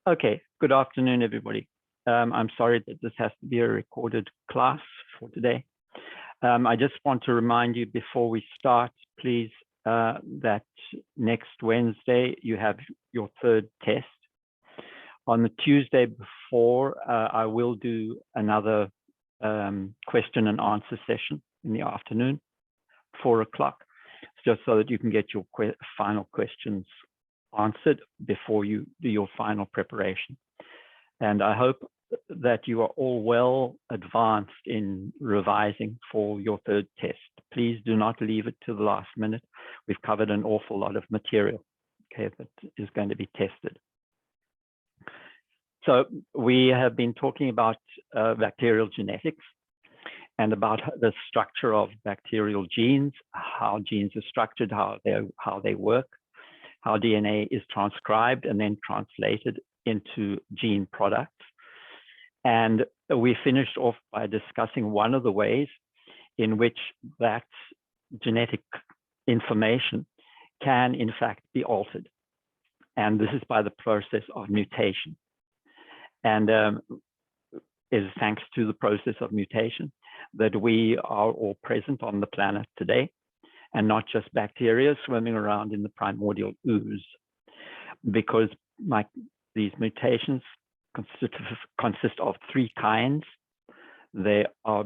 Okay, good afternoon, everybody. I'm sorry that this has to be a recorded class for today. I just want to remind you before we start, please, that next Wednesday you have your third test. On the Tuesday before, I will do another question and answer session in the afternoon, 4 o'clock, just so that you can get your final questions answered before you do your final preparation. And I hope that you are all well advanced in revising for your third test. Please do not leave it to the last minute. We've covered an awful lot of material, okay, that is going to be tested. So we have been talking about bacterial genetics and about the structure of bacterial genes, how genes are structured, how they work, how DNA is transcribed and then translated into gene products. And we finished off by discussing one of the ways in which that genetic information can in fact be altered. And this is by the process of mutation. And it is thanks to the process of mutation that we are all present on the planet today, and not just bacteria swimming around in the primordial ooze, because these mutations consist of three kinds. They are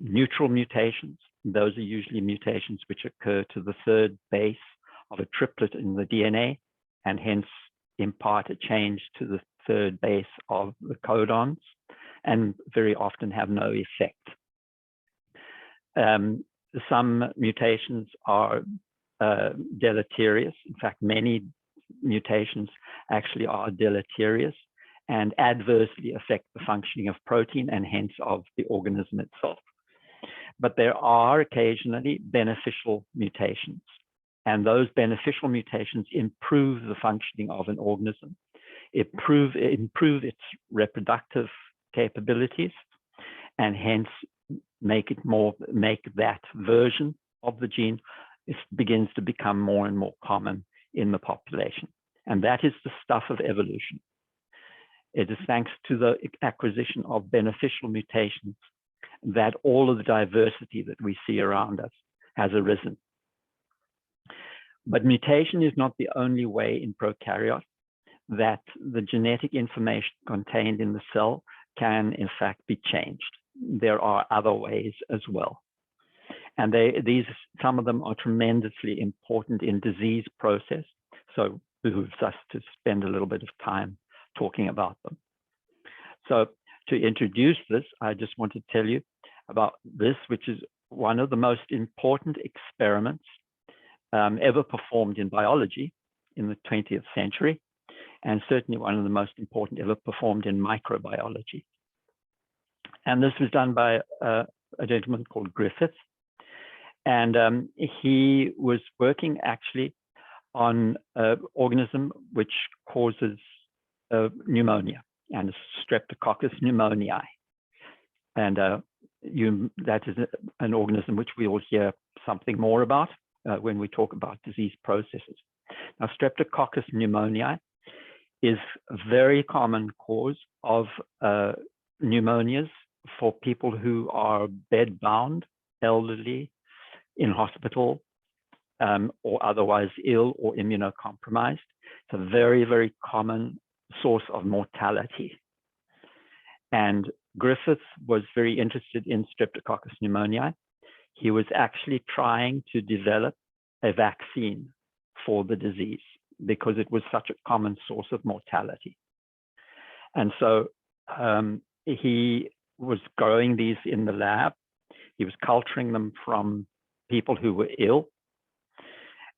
neutral mutations. Those are usually mutations which occur to the third base of a triplet in the DNA, and hence impart a change to the third base of the codons, and very often have no effect. Some mutations are deleterious. In fact, many mutations actually are deleterious and adversely affect the functioning of protein and hence of the organism itself. But there are occasionally beneficial mutations, and those beneficial mutations improve the functioning of an organism, improve its reproductive capabilities, and hence make that version of the gene begins to become more and more common in the population. And that is the stuff of evolution. It is thanks to the acquisition of beneficial mutations that all of the diversity that we see around us has arisen. But mutation is not the only way in prokaryotes that the genetic information contained in the cell can in fact be changed. There are other ways as well. And some of them are tremendously important in disease process. So it behooves us to spend a little bit of time talking about them. So to introduce this, I just want to tell you about this, which is one of the most important experiments ever performed in biology in the 20th century, and certainly one of the most important ever performed in microbiology. And this was done by a gentleman called Griffith. And he was working actually on an organism which causes pneumonia, and Streptococcus pneumoniae. And that is an organism which we will hear something more about when we talk about disease processes. Now, Streptococcus pneumoniae is a very common cause of pneumonias for people who are bedbound, elderly, in hospital, or otherwise ill or immunocompromised. It's a very, very common source of mortality. And Griffith was very interested in Streptococcus pneumoniae. He was actually trying to develop a vaccine for the disease because it was such a common source of mortality. And so he was growing these in the lab. He was culturing them from people who were ill.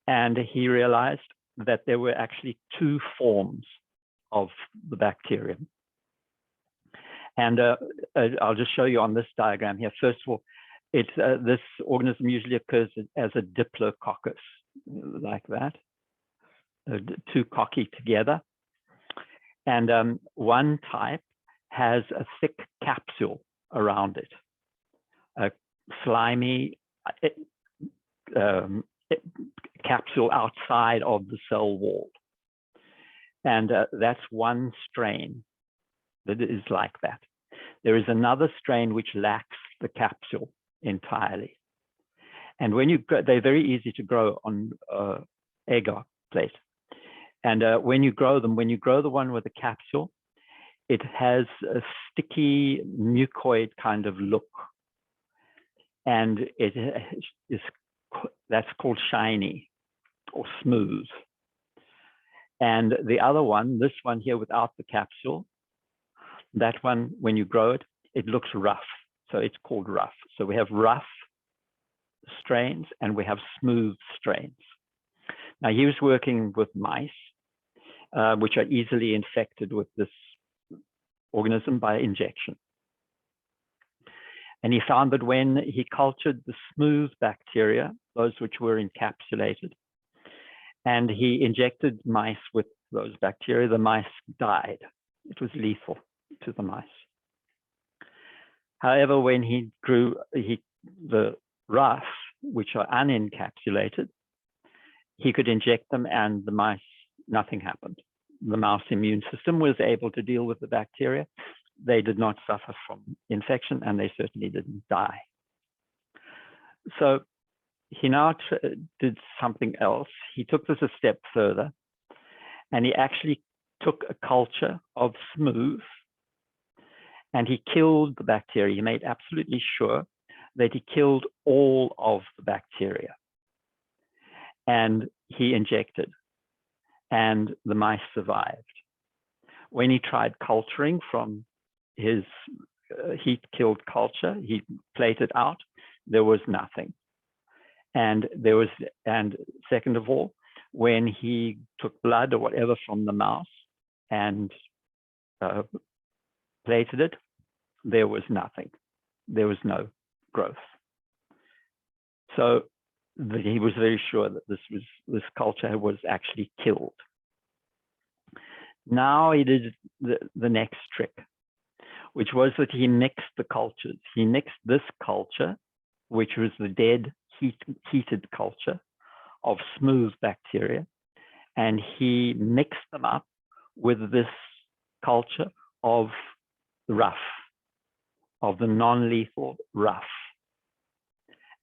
And he realized that there were actually two forms of the bacterium. And I'll just show you on this diagram here. First of all, this organism usually occurs as a diplococcus, like that, two cocci together. And one type has a thick capsule around it, a slimy capsule outside of the cell wall. And that's one strain that is like that. There is another strain which lacks the capsule entirely. And when you go, they're very easy to grow on agar plate. And when you grow them, when you grow the one with the capsule, it has a sticky mucoid kind of look. And that's called shiny or smooth. And the other one, this one here without the capsule, that one, when you grow it, it looks rough. So it's called rough. So we have rough strains and we have smooth strains. Now he was working with mice, which are easily infected with this organism by injection. And he found that when he cultured the smooth bacteria, those which were encapsulated, and he injected mice with those bacteria, the mice died. It was lethal to the mice. However, when he grew the rough, which are unencapsulated, he could inject them and the mice, nothing happened. The mouse immune system was able to deal with the bacteria. They did not suffer from infection and they certainly didn't die. So he now did something else. He took this a step further and he actually took a culture of smooth and he killed the bacteria. He made absolutely sure that he killed all of the bacteria. And he injected and the mice survived. When he tried culturing from his heat-killed culture, he plated out, there was nothing. And second of all, when he took blood or whatever from the mouse and plated it, there was nothing. There was no growth. So he was very sure that this culture was actually killed. Now he did the next trick, which was that he mixed the cultures. He mixed this culture, which was the dead heated culture of smooth bacteria, and he mixed them up with this culture of rough, of the non-lethal rough,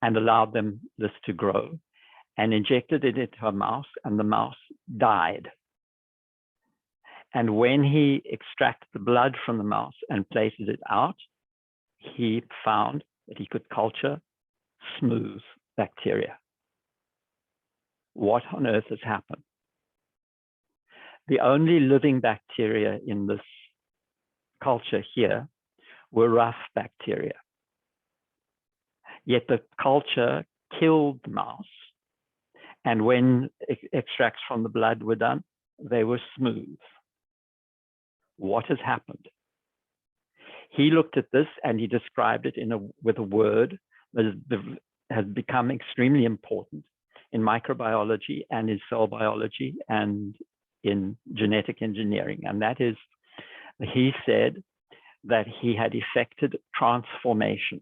and allowed this to grow, and injected it into a mouse, and the mouse died. And when he extracted the blood from the mouse and plated it out, he found that he could culture smooth bacteria. What on earth has happened? The only living bacteria in this culture here were rough bacteria. Yet the culture killed the mouse, and when extracts from the blood were done, they were smooth. What has happened? He looked at this and he described it with a word that has become extremely important in microbiology and in cell biology and in genetic engineering. And that is, he said that he had effected transformation.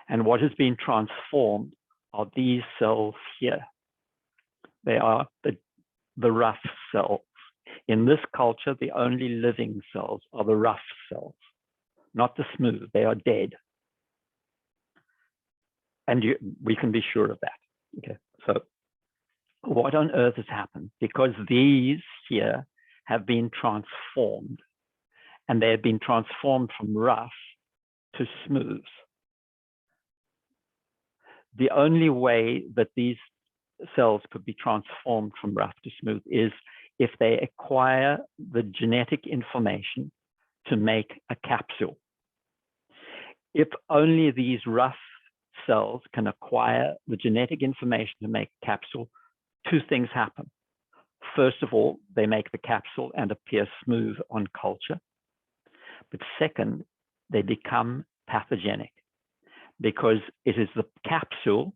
And what has been transformed are these cells here. They are the rough cells. In this culture, the only living cells are the rough cells, not the smooth. They are dead. And we can be sure of that. Okay, so what on earth has happened? Because these here have been transformed, and they have been transformed from rough to smooth. The only way that these cells could be transformed from rough to smooth is if they acquire the genetic information to make a capsule. If only these rough cells can acquire the genetic information to make a capsule, two things happen. First of all, they make the capsule and appear smooth on culture. But second, they become pathogenic because it is the capsule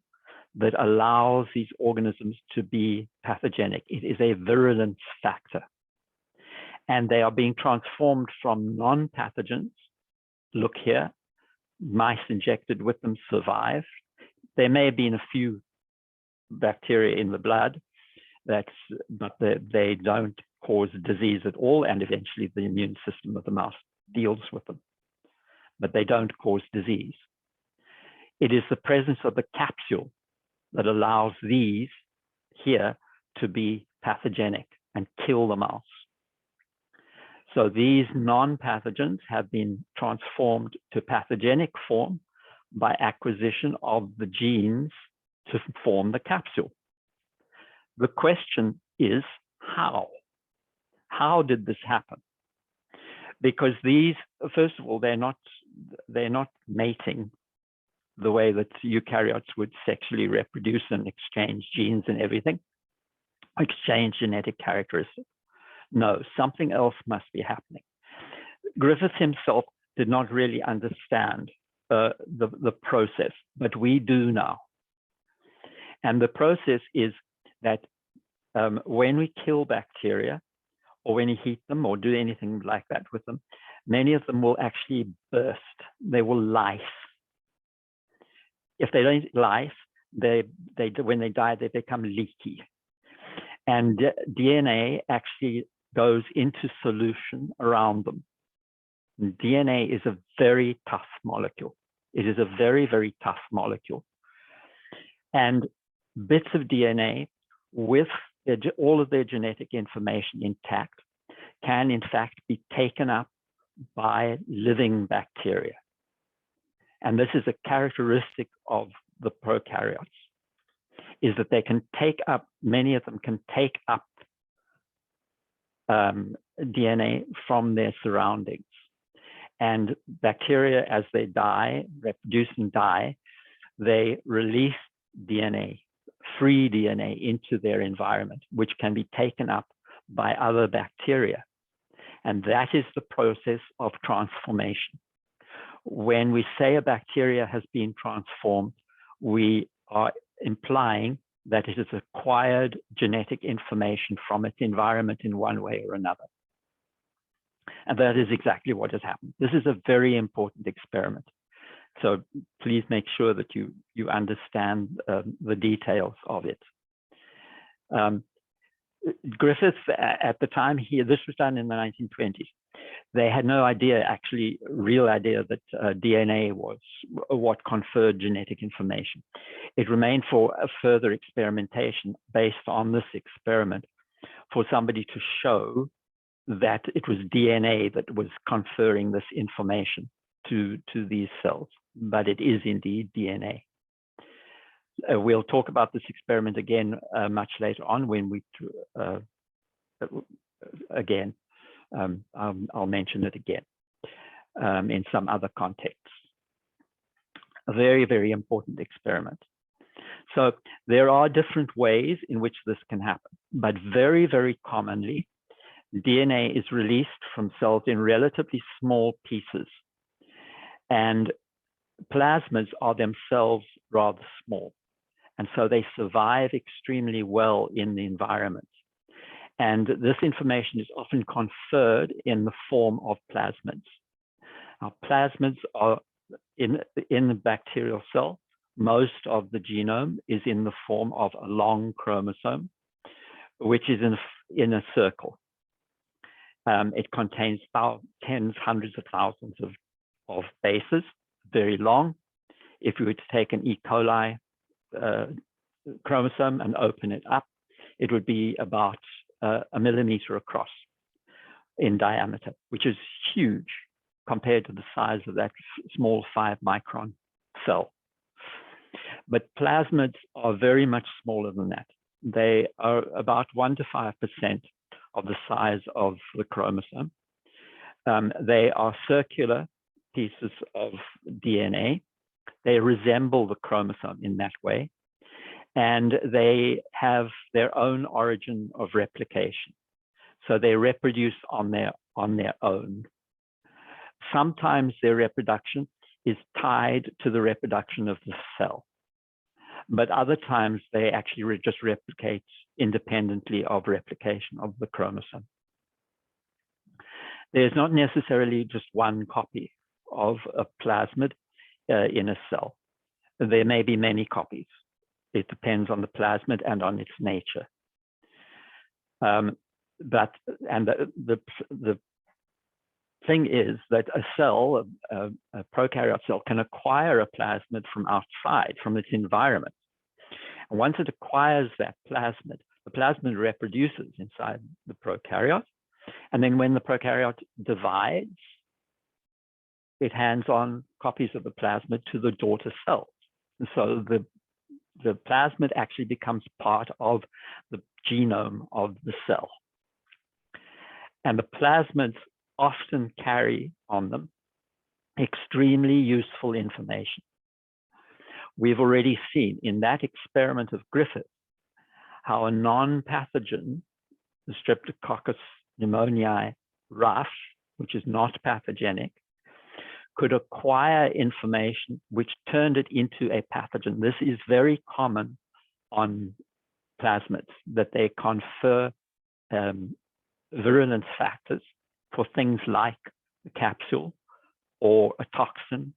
that allows these organisms to be pathogenic. It is a virulence factor. And they are being transformed from non-pathogens. Look here, mice injected with them survived. There may have been a few bacteria in the blood, but they don't cause disease at all, and eventually the immune system of the mouse deals with them, but they don't cause disease. It is the presence of the capsule that allows these here to be pathogenic and kill the mouse. So these non-pathogens have been transformed to pathogenic form by acquisition of the genes to form the capsule. The question is how? How did this happen? Because these, first of all, they're not mating the way that eukaryotes would sexually reproduce and exchange genes and everything, exchange genetic characteristics. No, something else must be happening. Griffith himself did not really understand the process, but we do now. And the process is that when we kill bacteria, or when you heat them or do anything like that with them, many of them will actually burst. They will lyse. If they don't lyse, when they die, they become leaky. And DNA actually goes into solution around them. And DNA is a very tough molecule. It is a very, very tough molecule. And bits of DNA with all of their genetic information intact can in fact be taken up by living bacteria. And this is a characteristic of the prokaryotes, is that they can take up, many of them can take up DNA from their surroundings. And bacteria, as they die, reproduce and die, they release DNA, free DNA into their environment, which can be taken up by other bacteria. And that is the process of transformation. When we say a bacteria has been transformed, we are implying that it has acquired genetic information from its environment in one way or another. And that is exactly what has happened. This is a very important experiment. So please make sure that you understand the details of it. Griffith, at the time, this was done in the 1920s. They had no idea, actually, real idea that DNA was what conferred genetic information. It remained for a further experimentation based on this experiment for somebody to show that it was DNA that was conferring this information to these cells, but it is indeed DNA. We'll talk about this experiment again much later on when we, I'll mention it again in some other contexts. A very, very important experiment. So there are different ways in which this can happen, but very, very commonly, DNA is released from cells in relatively small pieces. And plasmids are themselves rather small. And so they survive extremely well in the environment. And this information is often conferred in the form of plasmids. Now, plasmids are in the bacterial cell. Most of the genome is in the form of a long chromosome, which is in a circle. It contains tens, hundreds of thousands of bases, very long. If you were to take an E. coli chromosome and open it up, it would be about a millimeter across in diameter, which is huge compared to the size of that small 5-micron cell. But plasmids are very much smaller than that. They are about 1 to 5% of the size of the chromosome. They are circular pieces of DNA. They resemble the chromosome in that way. And they have their own origin of replication. So they reproduce on their own. Sometimes their reproduction is tied to the reproduction of the cell. But other times they actually just replicate independently of replication of the chromosome. There's not necessarily just one copy of a plasmid in a cell. There may be many copies. It depends on the plasmid and on its nature. and the thing is that a cell, a prokaryote cell, can acquire a plasmid from outside, from its environment. And once it acquires that plasmid, the plasmid reproduces inside the prokaryote. And then when the prokaryote divides, it hands on copies of the plasmid to the daughter cells. And so the plasmid actually becomes part of the genome of the cell. And the plasmids often carry on them extremely useful information. We've already seen in that experiment of Griffith how a non-pathogen, the Streptococcus Pneumoniae ruff, which is not pathogenic, could acquire information which turned it into a pathogen. This is very common on plasmids, that they confer virulence factors for things like the capsule or a toxin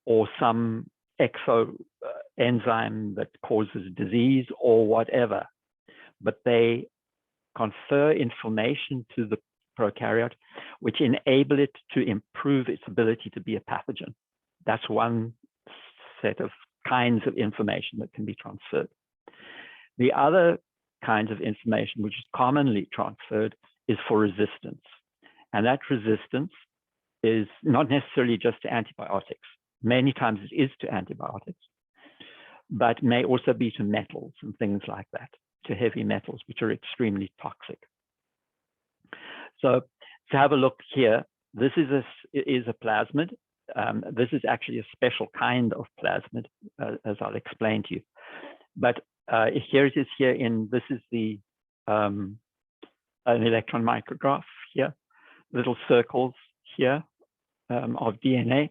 or some exoenzyme that causes disease or whatever. But they confer information to the prokaryote, which enable it to improve its ability to be a pathogen. That's one set of kinds of information that can be transferred. The other kinds of information which is commonly transferred is for resistance. And that resistance is not necessarily just to antibiotics. Many times it is to antibiotics, but may also be to metals and things like that, to heavy metals, which are extremely toxic. So to have a look here, this is a plasmid. This is actually a special kind of plasmid, as I'll explain to you. But here it is here this is the an electron micrograph here, little circles here of DNA,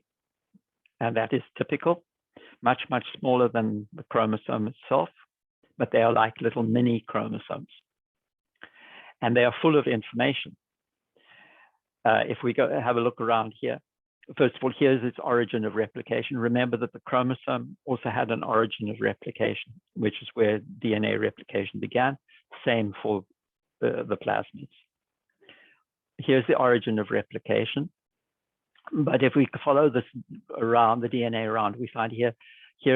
and that is typical, much, much smaller than the chromosome itself, but they are like little mini chromosomes. And they are full of information. If we go have a look around here, first of all, here's its origin of replication. Remember that the chromosome also had an origin of replication, which is where DNA replication began. Same for the plasmids. Here's the origin of replication. But if we follow this around, the DNA around, we find here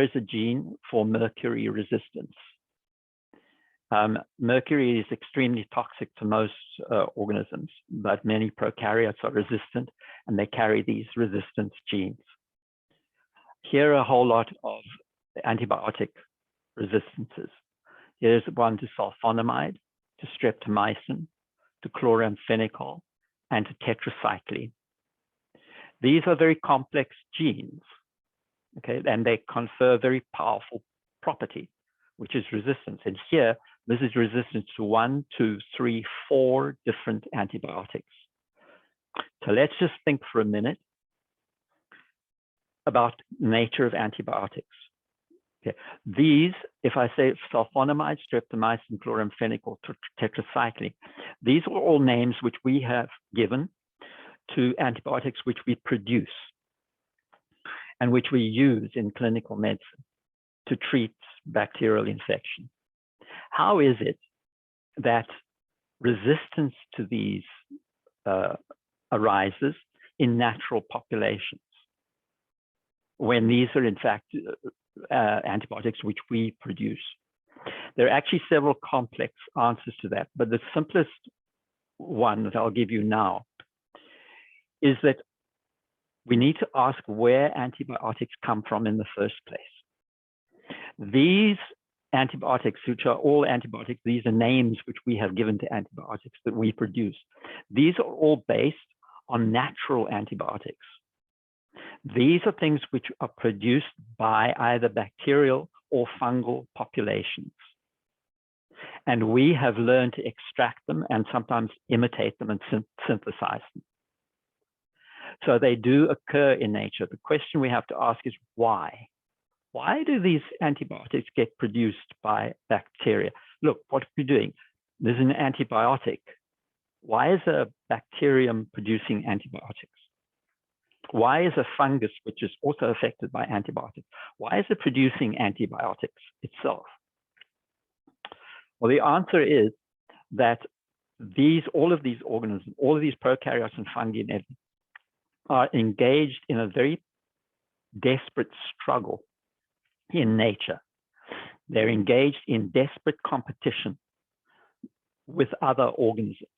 is a gene for mercury resistance. Mercury is extremely toxic to most organisms, but many prokaryotes are resistant, and they carry these resistance genes. Here are a whole lot of antibiotic resistances. Here's one to sulfonamide, to streptomycin, to chloramphenicol, and to tetracycline. These are very complex genes, okay, and they confer very powerful property, which is resistance. And here, this is resistance to 1, 2, 3, 4 different antibiotics. So let's just think for a minute about nature of antibiotics. Okay. These, if I say sulfonamide, streptomycin, chloramphenicol, tetracycline, these are all names which we have given to antibiotics which we produce and which we use in clinical medicine to treat bacterial infection. How is it that resistance to these arises in natural populations when these are in fact antibiotics which we produce? There are actually several complex answers to that, but the simplest one that I'll give you now is that we need to ask where antibiotics come from in the first place. These antibiotics, which are all antibiotics, these are names which we have given to antibiotics that we produce. These are all based on natural antibiotics. These are things which are produced by either bacterial or fungal populations. And we have learned to extract them and sometimes imitate them and synthesize them. So they do occur in nature. The question we have to ask is why? Why do these antibiotics get produced by bacteria? Look, what are we doing? There's an antibiotic. Why is a bacterium producing antibiotics? Why is a fungus, which is also affected by antibiotics, why is it producing antibiotics itself? Well, the answer is that all of these organisms, all of these prokaryotes and fungi and everything, are engaged in a very desperate struggle in nature. They're engaged in desperate competition with other organisms,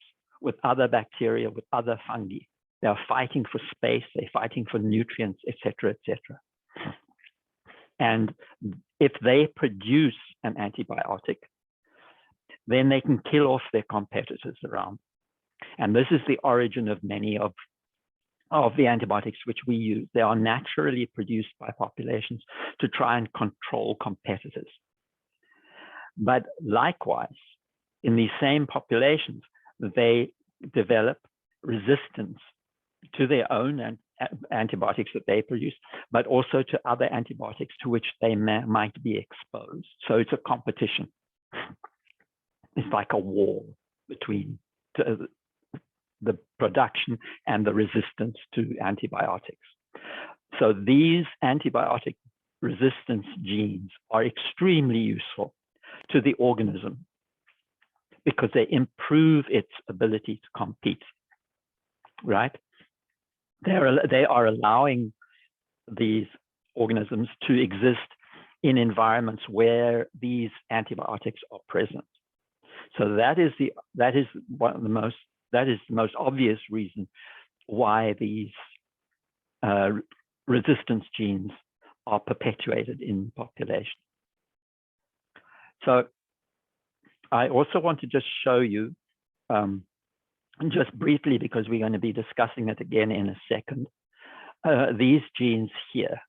with other bacteria, with other fungi. They are fighting for space, they're fighting for nutrients, etc., etc. And if they produce an antibiotic, then they can kill off their competitors around. And this is the origin of many of the antibiotics which we use. They are naturally produced by populations to try and control competitors. But likewise, in these same populations, they develop resistance to their own antibiotics that they produce, but also to other antibiotics to which they might be exposed. So it's a competition. It's like a war between the production and the resistance to antibiotics. So these antibiotic resistance genes are extremely useful to the organism because they improve its ability to compete, right? They are allowing these organisms to exist in environments where these antibiotics are present. So that is the most obvious reason why these resistance genes are perpetuated in population. So I also want to just show you, just briefly, because we're going to be discussing it again in a second, these genes here.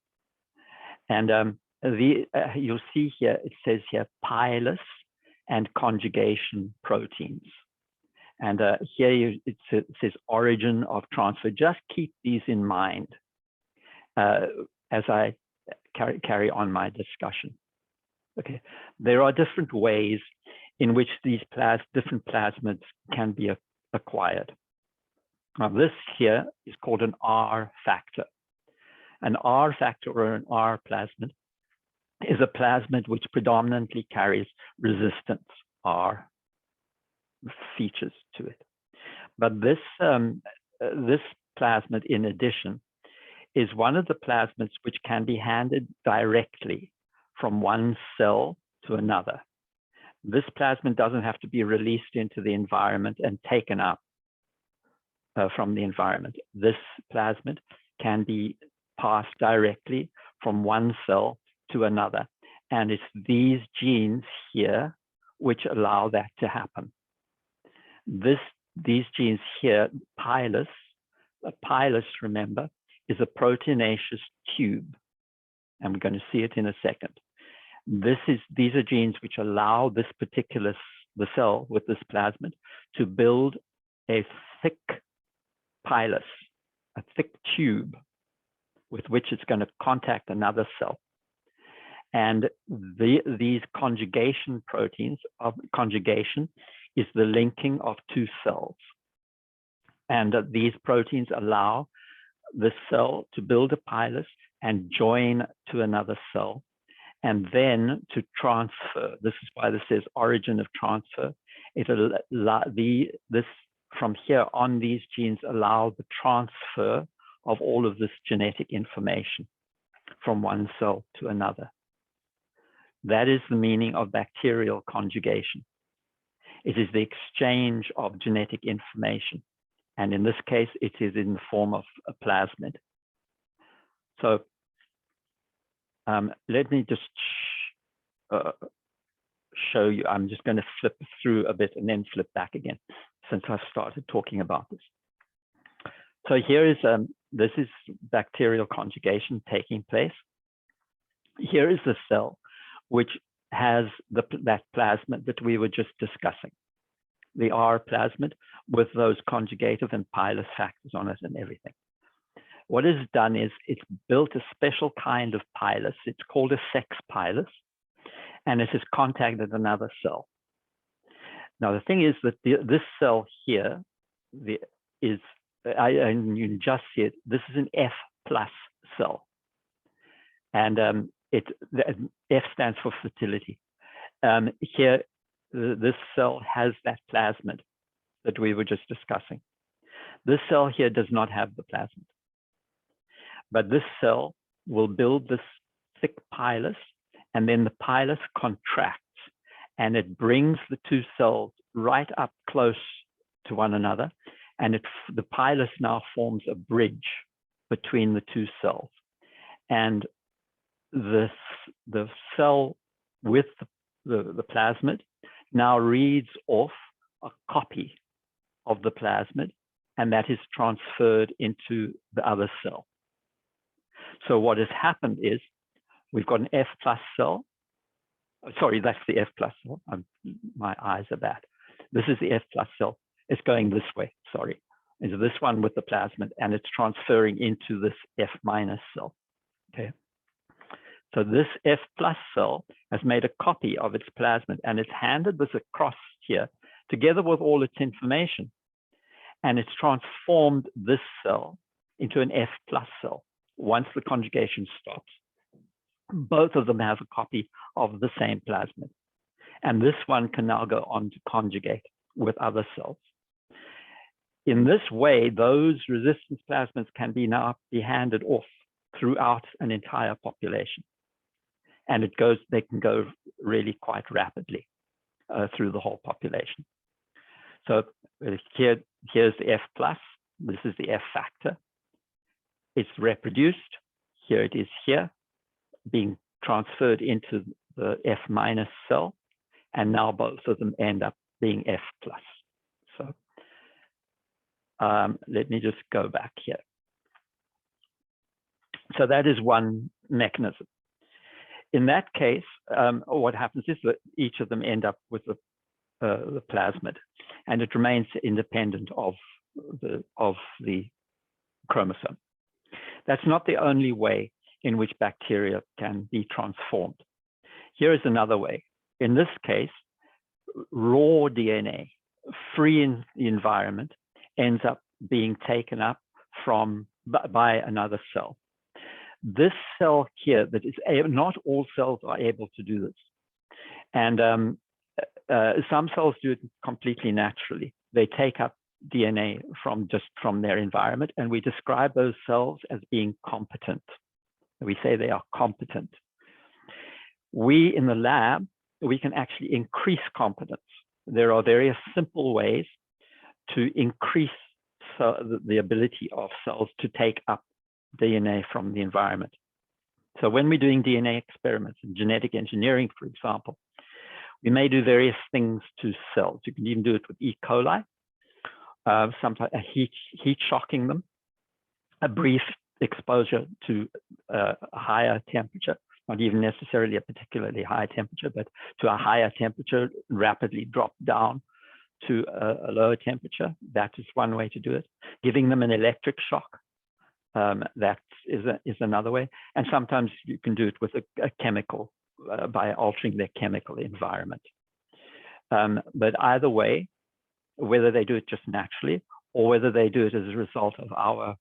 And you'll see here, it says here, pilus and conjugation proteins. And here it says origin of transfer. Just keep these in mind as I carry on my discussion. Okay, there are different ways in which these different plasmids can be acquired. Now this here is called an R factor. An R factor or an R plasmid is a plasmid which predominantly carries resistance R features to it. But this plasmid, in addition, is one of the plasmids which can be handed directly from one cell to another. This plasmid doesn't have to be released into the environment and taken up from the environment. This plasmid can be passed directly from one cell to another. And it's these genes here which allow that to happen. These genes here, pilus, remember, is a proteinaceous tube. And we're going to see it in a second. These are genes which allow this particular, the cell with this plasmid, to build a thick pilus, a thick tube with which it's going to contact another cell. And these conjugation proteins of conjugation is the linking of two cells. And these proteins allow the cell to build a pilus and join to another cell, and then to transfer. This is why this says origin of transfer. This from here on, these genes allow the transfer of all of this genetic information from one cell to another. That is the meaning of bacterial conjugation. It is the exchange of genetic information. And in this case, it is in the form of a plasmid. So let me just show you. I'm just going to flip through a bit and then flip back again, since I've started talking about this. So here is, this is bacterial conjugation taking place. Here is the cell which has that plasmid that we were just discussing, the R plasmid with those conjugative and pilus factors on it and everything. What is done is it's built a special kind of pilus. It's called a sex pilus, and it has contacted another cell. Now, the thing is that this cell here and you can just see it, this is an F plus cell. And F stands for fertility. Here, this cell has that plasmid that we were just discussing. This cell here does not have the plasmid, but this cell will build this thick pilus, and then the pilus contracts, and it brings the two cells right up close to one another, and the pilus now forms a bridge between the two cells. And the cell with the plasmid now reads off a copy of the plasmid, and that is transferred into the other cell. So what has happened is we've got an F plus cell. Sorry, that's the F plus cell. My eyes are bad. This is the F plus cell. It's going this way, sorry. It's this one with the plasmid, and it's transferring into this F minus cell, okay? So this F plus cell has made a copy of its plasmid, and it's handed this across here together with all its information, and it's transformed this cell into an F plus cell once the conjugation stops. Both of them have a copy of the same plasmid, and this one can now go on to conjugate with other cells. In this way, those resistance plasmids can now be handed off throughout an entire population. And they can go really quite rapidly through the whole population. So here's the F plus, this is the F factor. It's reproduced, here it is here, being transferred into the F minus cell, and now both of them end up being F plus. So let me just go back here. So that is one mechanism. In that case, what happens is that each of them end up with the plasmid, and it remains independent of the chromosome. That's not the only way in which bacteria can be transformed. Here is another way. In this case, raw DNA, free in the environment, ends up being taken up by another cell. This cell here, that is not all cells are able to do this, and some cells do it completely naturally. They take up DNA from their environment, and we describe those cells as being competent. We say they are competent. We in the lab, we can actually increase competence. There are various simple ways to increase the ability of cells to take up DNA from the environment. So when we're doing DNA experiments in genetic engineering, for example, we may do various things to cells. You can even do it with E. coli, sometimes heat shocking them, a brief exposure to a higher temperature, not even necessarily a particularly high temperature, but to a higher temperature, rapidly drop down to a lower temperature. That is one way to do it. Giving them an electric shock, that is another way. And sometimes you can do it with a chemical, by altering their chemical environment. But either way, whether they do it just naturally or whether they do it as a result of our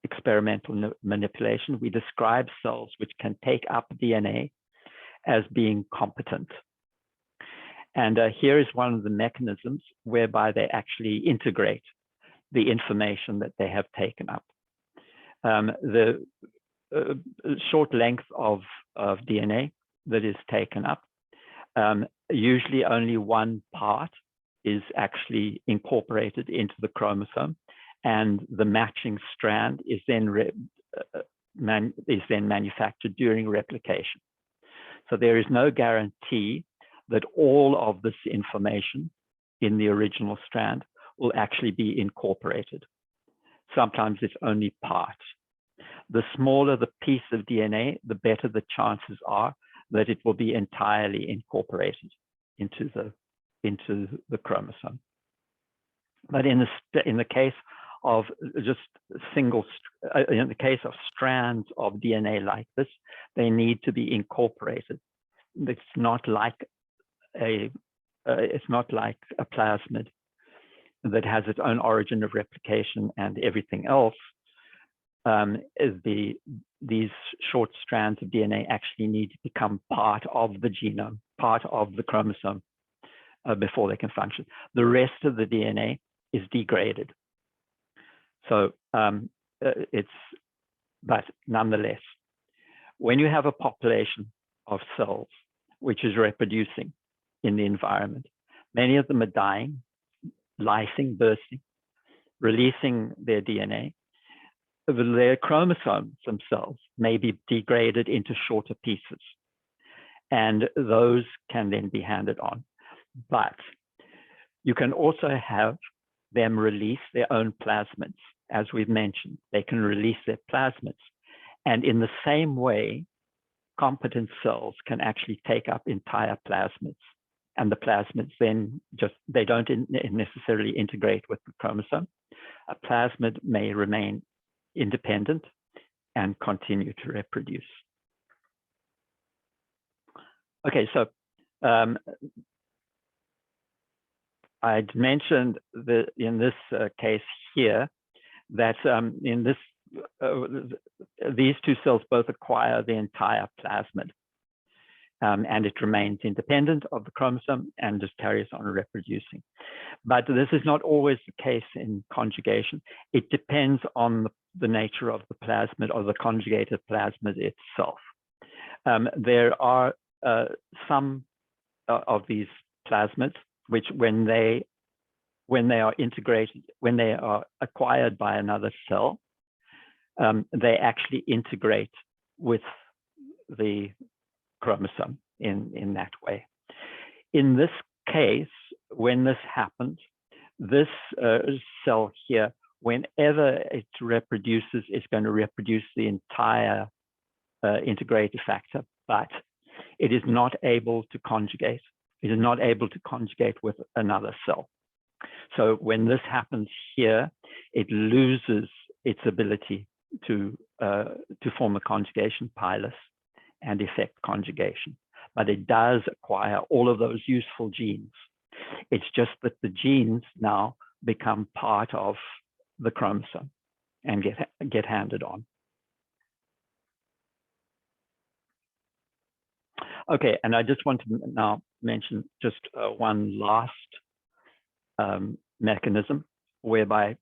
experimental manipulation, we describe cells which can take up DNA as being competent. And here is one of the mechanisms whereby they actually integrate the information that they have taken up. The short length of DNA that is taken up, usually only one part is actually incorporated into the chromosome, and the matching strand is then manufactured during replication. So there is no guarantee that all of this information in the original strand will actually be incorporated. Sometimes it's only part. The smaller the piece of DNA, the better the chances are that it will be entirely incorporated into the chromosome. But in the case of just in the case of strands of DNA like this, they need to be incorporated. It's not like a plasmid that has its own origin of replication and everything else. These short strands of DNA actually need to become part of the genome, part of the chromosome, before they can function. The rest of the DNA is degraded. So but nonetheless, when you have a population of cells which is reproducing in the environment, many of them are dying, lysing, bursting, releasing their DNA. Their chromosomes themselves may be degraded into shorter pieces, and those can then be handed on. But you can also have them release their own plasmids. As we've mentioned, they can release their plasmids. And in the same way, competent cells can actually take up entire plasmids. And the plasmids then they don't necessarily integrate with the chromosome. A plasmid may remain independent and continue to reproduce. Okay, so I'd mentioned that in this case here, that in this, these two cells both acquire the entire plasmid, and it remains independent of the chromosome and just carries on reproducing. But this is not always the case in conjugation. It depends on the nature of the plasmid or the conjugated plasmid itself. There are some of these plasmids which, when they are integrated, when they are acquired by another cell, they actually integrate with the chromosome in that way. In this case, when this happens, this cell here, whenever it reproduces, it's going to reproduce the entire integrated factor, but it is not able to conjugate. It is not able to conjugate with another cell. So when this happens here, it loses its ability to form a conjugation pilus and effect conjugation. But it does acquire all of those useful genes. It's just that the genes now become part of the chromosome and get handed on. Okay, and I just want to now mention just one last mechanism whereby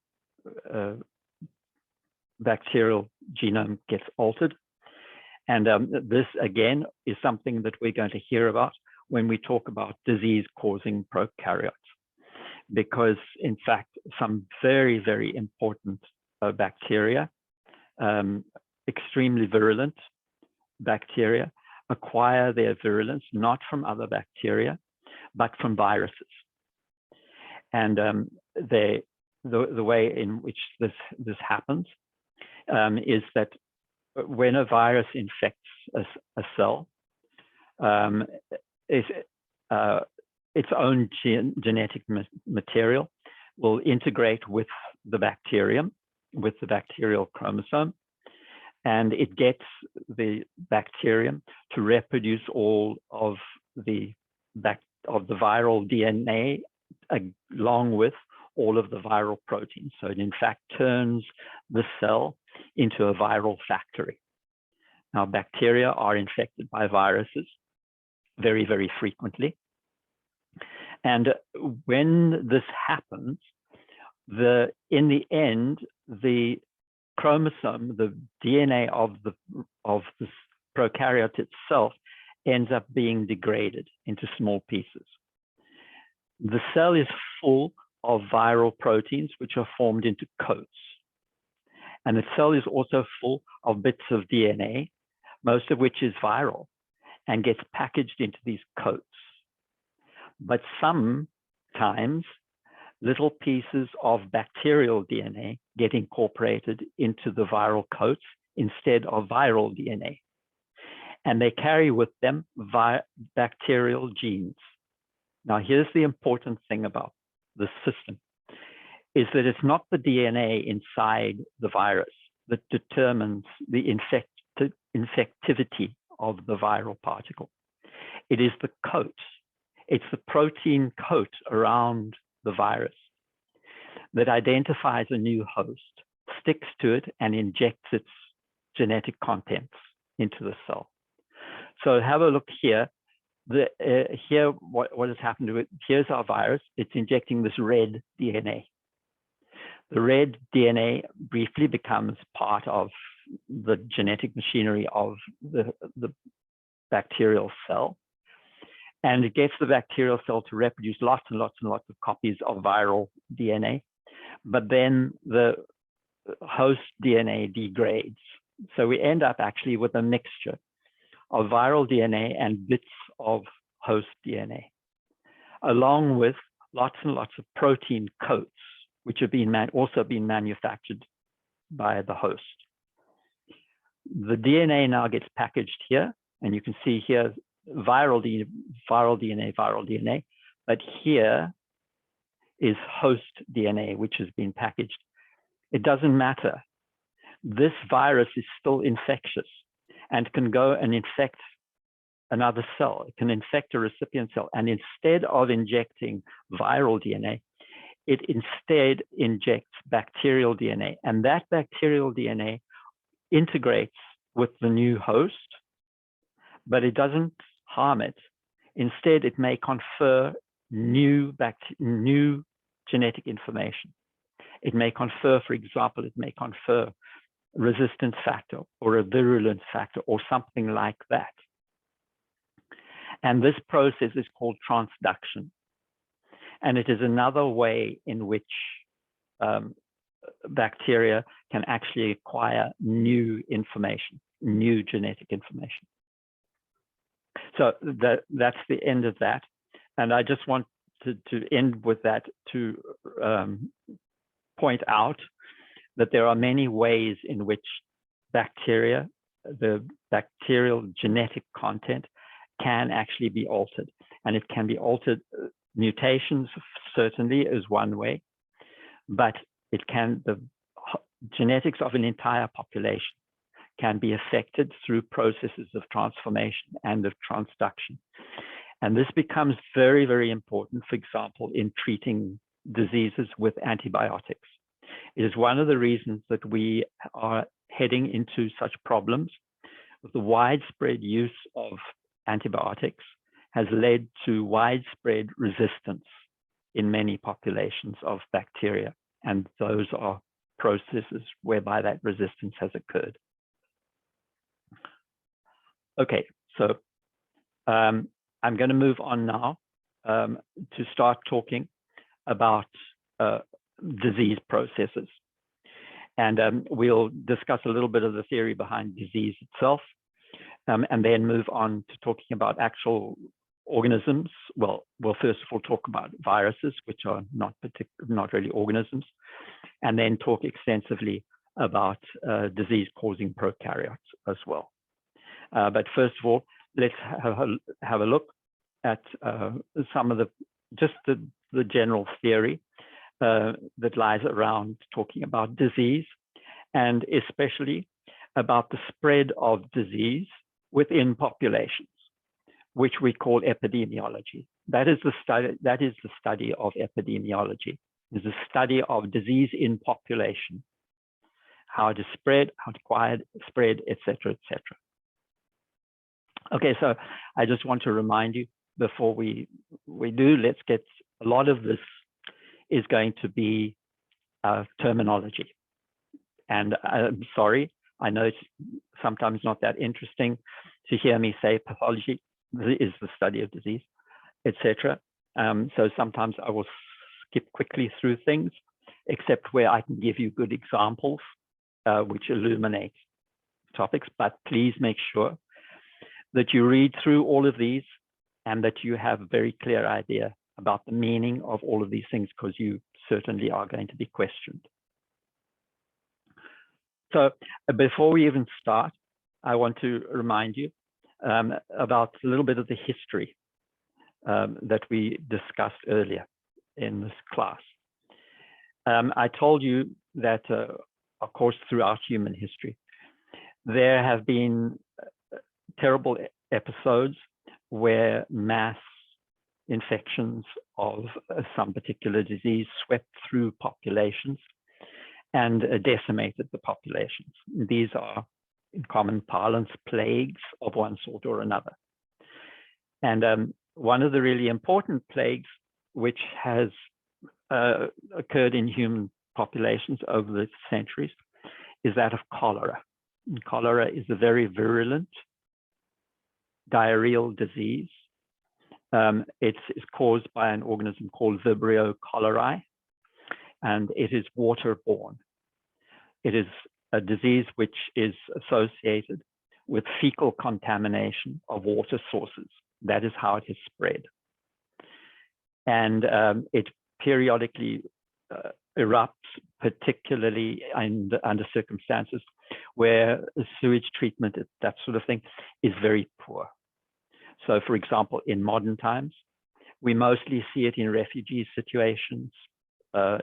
bacterial genome gets altered. And this, again, is something that we're going to hear about when we talk about disease-causing prokaryotes. Because, in fact, some very, very important bacteria, extremely virulent bacteria, acquire their virulence not from other bacteria, but from viruses. And the way in which this happens is that when a virus infects a cell, its own genetic material will integrate with the bacterium, with the bacterial chromosome, and it gets the bacterium to reproduce all of the viral DNA along with all of the viral proteins. So it in fact turns the cell into a viral factory. Now, bacteria are infected by viruses very, very frequently. And when this happens, in the end, the chromosome, the DNA of the prokaryote itself ends up being degraded into small pieces. The cell is full of viral proteins which are formed into coats. And the cell is also full of bits of DNA, most of which is viral, and gets packaged into these coats. But sometimes little pieces of bacterial DNA get incorporated into the viral coats instead of viral DNA. And they carry with them bacterial genes. Now, here's the important thing about this system, is that it's not the DNA inside the virus that determines the infectivity of the viral particle. It is the coat. It's the protein coat around the virus that identifies a new host, sticks to it, and injects its genetic contents into the cell. So have a look here. Here, what has happened to it? Here's our virus. It's injecting this red DNA. The red DNA briefly becomes part of the genetic machinery of the bacterial cell. And it gets the bacterial cell to reproduce lots and lots and lots of copies of viral DNA. But then the host DNA degrades. So we end up actually with a mixture of viral DNA and bits of host DNA, along with lots and lots of protein coats, which have been also been manufactured by the host. The DNA now gets packaged here, and you can see here viral DNA, but here is host DNA, which has been packaged. It doesn't matter. This virus is still infectious and can go and infect another cell. It can infect a recipient cell. And instead of injecting viral DNA, it instead injects bacterial DNA. And that bacterial DNA integrates with the new host, but it doesn't harm it. Instead, it may confer new genetic information. It may confer, for example, it may confer resistance factor or a virulence factor or something like that. And this process is called transduction. And it is another way in which bacteria can actually acquire new information, new genetic information. So that's the end of that. And I just want to end with that to point out that there are many ways in which bacteria, the bacterial genetic content, can actually be altered. And it can be altered. Mutations certainly is one way, but it can, the genetics of an entire population can be affected through processes of transformation and of transduction. And this becomes very, very important, for example, in treating diseases with antibiotics. It is one of the reasons that we are heading into such problems. The widespread use of antibiotics has led to widespread resistance in many populations of bacteria. And those are processes whereby that resistance has occurred. Okay, so I'm going to move on now to start talking about disease processes. And we'll discuss a little bit of the theory behind disease itself, and then move on to talking about actual organisms. Well, we'll first of all talk about viruses, which are not really organisms, and then talk extensively about disease-causing prokaryotes as well. But first of all, let's have a look at some of the general theory that lies around talking about disease, and especially about the spread of disease within populations, which we call epidemiology. That is the study of epidemiology. It's a study of disease in population, how it is spread, how it acquired, spread, etc., etc. Okay, so I just want to remind you before we do, let's get, a lot of this is going to be terminology. And I'm sorry, I know it's sometimes not that interesting to hear me say pathology is the study of disease, etc. So sometimes I will skip quickly through things, except where I can give you good examples which illuminate topics. But please make sure that you read through all of these and that you have a very clear idea about the meaning of all of these things, because you certainly are going to be questioned. So before we even start, I want to remind you about a little bit of the history that we discussed earlier in this class. I told you that, of course, throughout human history, there have been terrible episodes where mass infections of some particular disease swept through populations and decimated the populations. These are, in common parlance, plagues of one sort or another. And one of the really important plagues which has occurred in human populations over the centuries is that of cholera. And cholera is a very virulent diarrheal disease. It's caused by an organism called Vibrio cholerae, and it is waterborne. It is a disease which is associated with fecal contamination of water sources. That is how it is spread. And it periodically erupts, particularly under circumstances where sewage treatment, that sort of thing, is very poor. So, for example, in modern times, we mostly see it in refugee situations,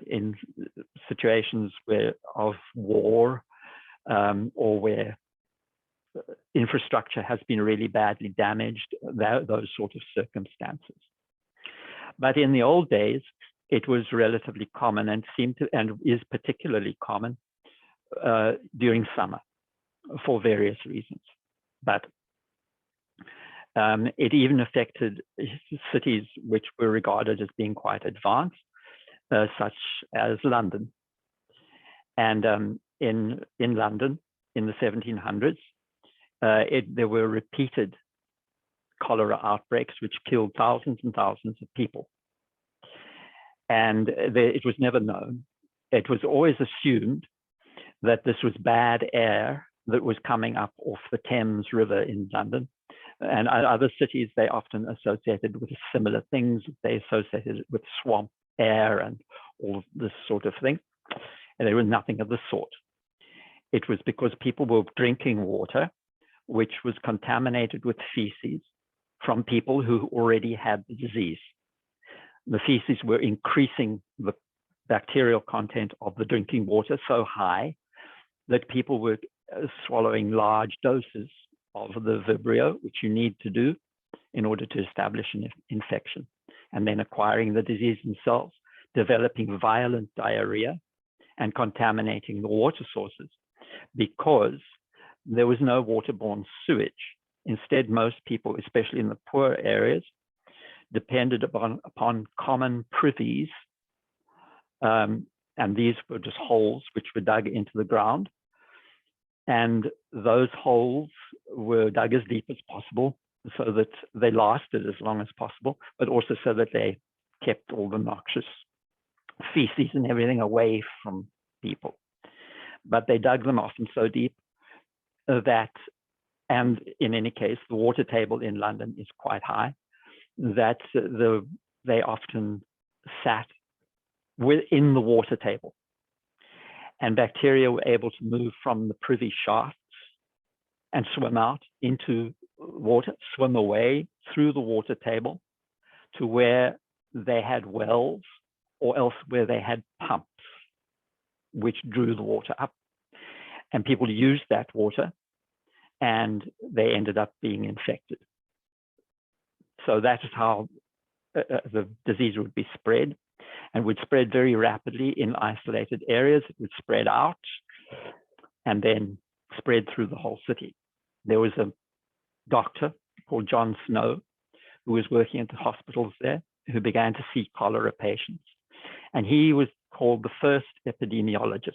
in situations of war, or where infrastructure has been really badly damaged, those sort of circumstances. But in the old days, it was relatively common and is particularly common during summer for various reasons. But it even affected cities which were regarded as being quite advanced, such as London. And in London in the 1700s, there were repeated cholera outbreaks which killed thousands and thousands of people. And it was never known. It was always assumed that this was bad air that was coming up off the Thames River in London. And other cities, they often associated with similar things. They associated it with swamp air and all this sort of thing. And there was nothing of the sort. It was because people were drinking water which was contaminated with feces from people who already had the disease. The feces were increasing the bacterial content of the drinking water so high that people were swallowing large doses of the Vibrio, which you need to do in order to establish an infection, and then acquiring the disease themselves, developing violent diarrhea, and contaminating the water sources because there was no waterborne sewage. Instead, most people, especially in the poor areas, depended upon common privies, and these were just holes which were dug into the ground. And those holes were dug as deep as possible so that they lasted as long as possible, but also so that they kept all the noxious feces and everything away from people. But they dug them often so deep that, and in any case, the water table in London is quite high, that they often sat within the water table. And bacteria were able to move from the privy shafts and swim out into water, swim away through the water table to where they had wells or else where they had pumps which drew the water up. And people used that water and they ended up being infected. So that is how the disease would be spread, and would spread very rapidly in isolated areas. It would spread out and then spread through the whole city. There was a doctor called John Snow who was working at the hospitals there, who began to see cholera patients. And he was called the first epidemiologist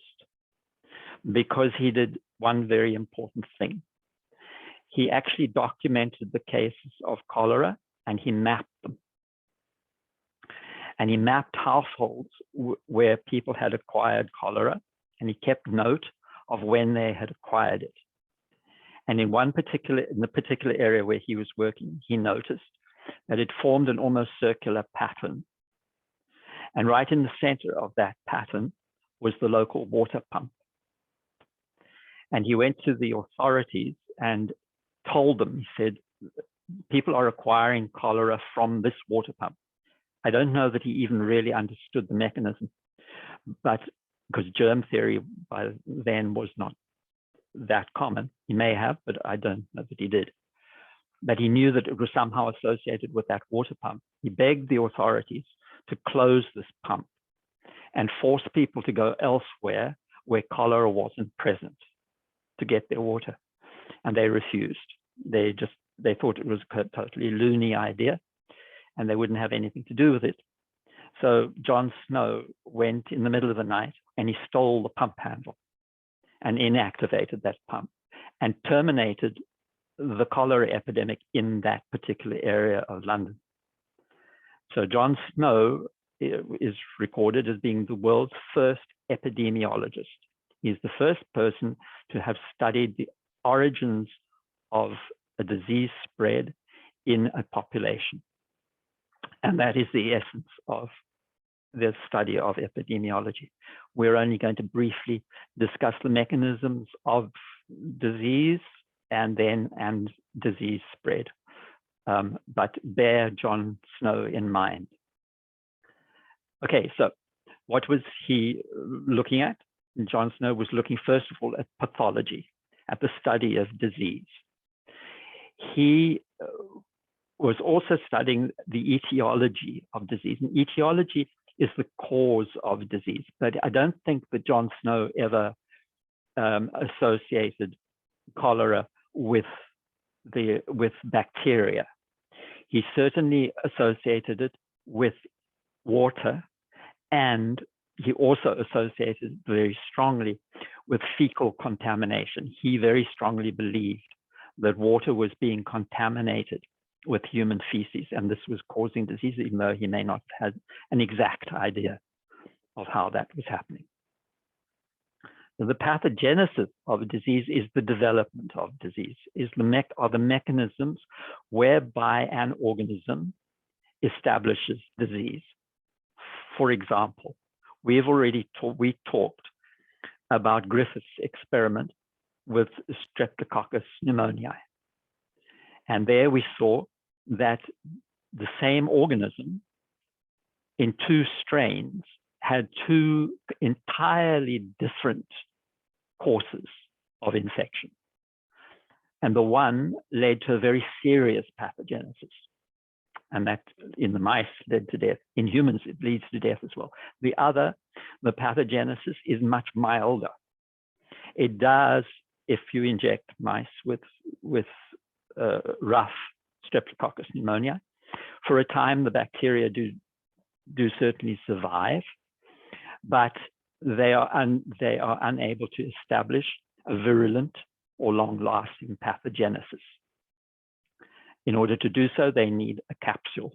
because he did one very important thing. He actually documented the cases of cholera and he mapped them. And he mapped households where people had acquired cholera, and he kept note of when they had acquired it. And in the particular area where he was working, he noticed that it formed an almost circular pattern. And right in the center of that pattern was the local water pump. And he went to the authorities and told them, he said, people are acquiring cholera from this water pump. I don't know that he even really understood the mechanism, but because germ theory by then was not that common. He may have, but I don't know that he did. But he knew that it was somehow associated with that water pump. He begged the authorities to close this pump and force people to go elsewhere where cholera wasn't present to get their water. And they refused. They just they thought it was a totally loony idea, and they wouldn't have anything to do with it. So John Snow went in the middle of the night and he stole the pump handle and inactivated that pump and terminated the cholera epidemic in that particular area of London. So John Snow is recorded as being the world's first epidemiologist. He's the first person to have studied the origins of a disease spread in a population. And that is the essence of the study of epidemiology. We're only going to briefly discuss the mechanisms of disease and disease spread, but bear John Snow in mind. Okay, so what was he looking at? John Snow was looking, first of all, at pathology, at the study of disease. He was also studying the etiology of disease. And etiology is the cause of disease. But I don't think that John Snow ever associated cholera with bacteria. He certainly associated it with water, and he also associated very strongly with fecal contamination. He very strongly believed that water was being contaminated with human feces, and this was causing disease, even though he may not have had an exact idea of how that was happening. So the pathogenesis of a disease is the development of disease, are the mechanisms whereby an organism establishes disease. For example, we talked about Griffith's experiment with Streptococcus pneumoniae. And there we saw that the same organism in two strains had two entirely different courses of infection. And the one led to a very serious pathogenesis. And that in the mice led to death. In humans, it leads to death as well. The other, the pathogenesis, is much milder. It does, if you inject mice with rough Streptococcus pneumoniae, for a time the bacteria do certainly survive, but they are unable to establish a virulent or long-lasting pathogenesis. In order to do so, they need a capsule.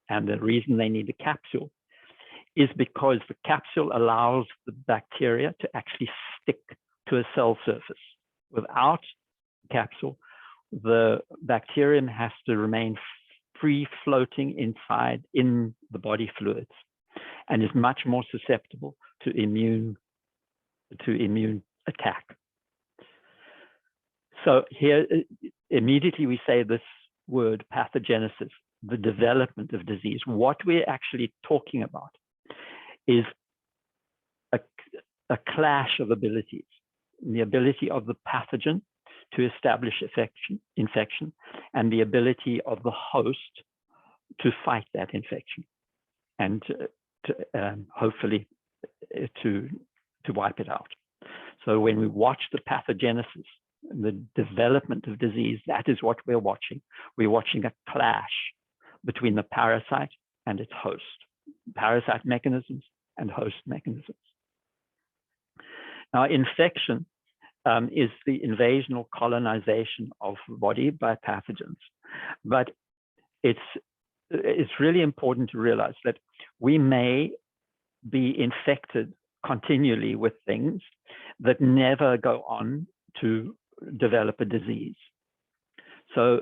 And the reason they need a capsule is because the capsule allows the bacteria to actually stick to a cell surface. Without the capsule, the bacterium has to remain free floating inside in the body fluids and is much more susceptible to immune attack. So here, immediately we say this word pathogenesis, the development of disease. What we're actually talking about is a clash of abilities, the ability of the pathogen to establish infection, and the ability of the host to fight that infection and hopefully to wipe it out. So when we watch the pathogenesis, the development of disease, that is what we're watching. We're watching a clash between the parasite and its host, parasite mechanisms and host mechanisms. Now, infection is the invasion or colonization of the body by pathogens. But it's really important to realize that we may be infected continually with things that never go on to develop a disease. So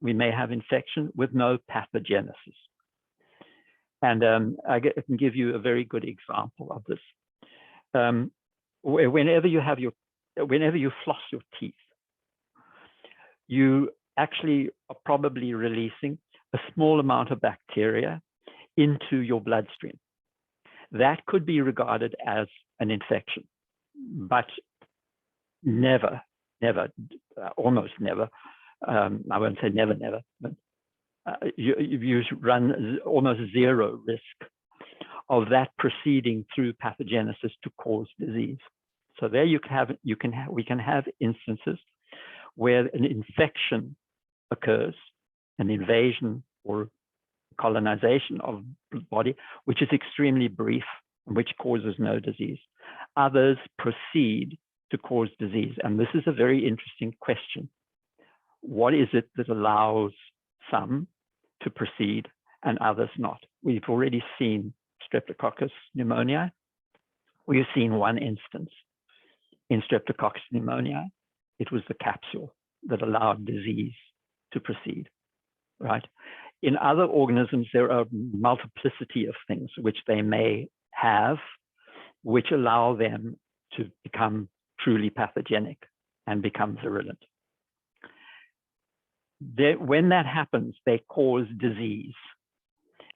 we may have infection with no pathogenesis. And I can give you a very good example of this. Whenever you floss your teeth, you actually are probably releasing a small amount of bacteria into your bloodstream. That could be regarded as an infection, but never, almost never, I won't say never, but you run almost zero risk of that proceeding through pathogenesis to cause disease. So there we can have instances where an infection occurs, an invasion or colonization of the body, which is extremely brief, which causes no disease. Others proceed to cause disease. And this is a very interesting question. What is it that allows some to proceed and others not? We've already seen Streptococcus pneumoniae. We've seen one instance in Streptococcus pneumoniae. It was the capsule that allowed disease to proceed, right? In other organisms, there are a multiplicity of things which they may have, which allow them to become truly pathogenic and become virulent. When that happens, they cause disease.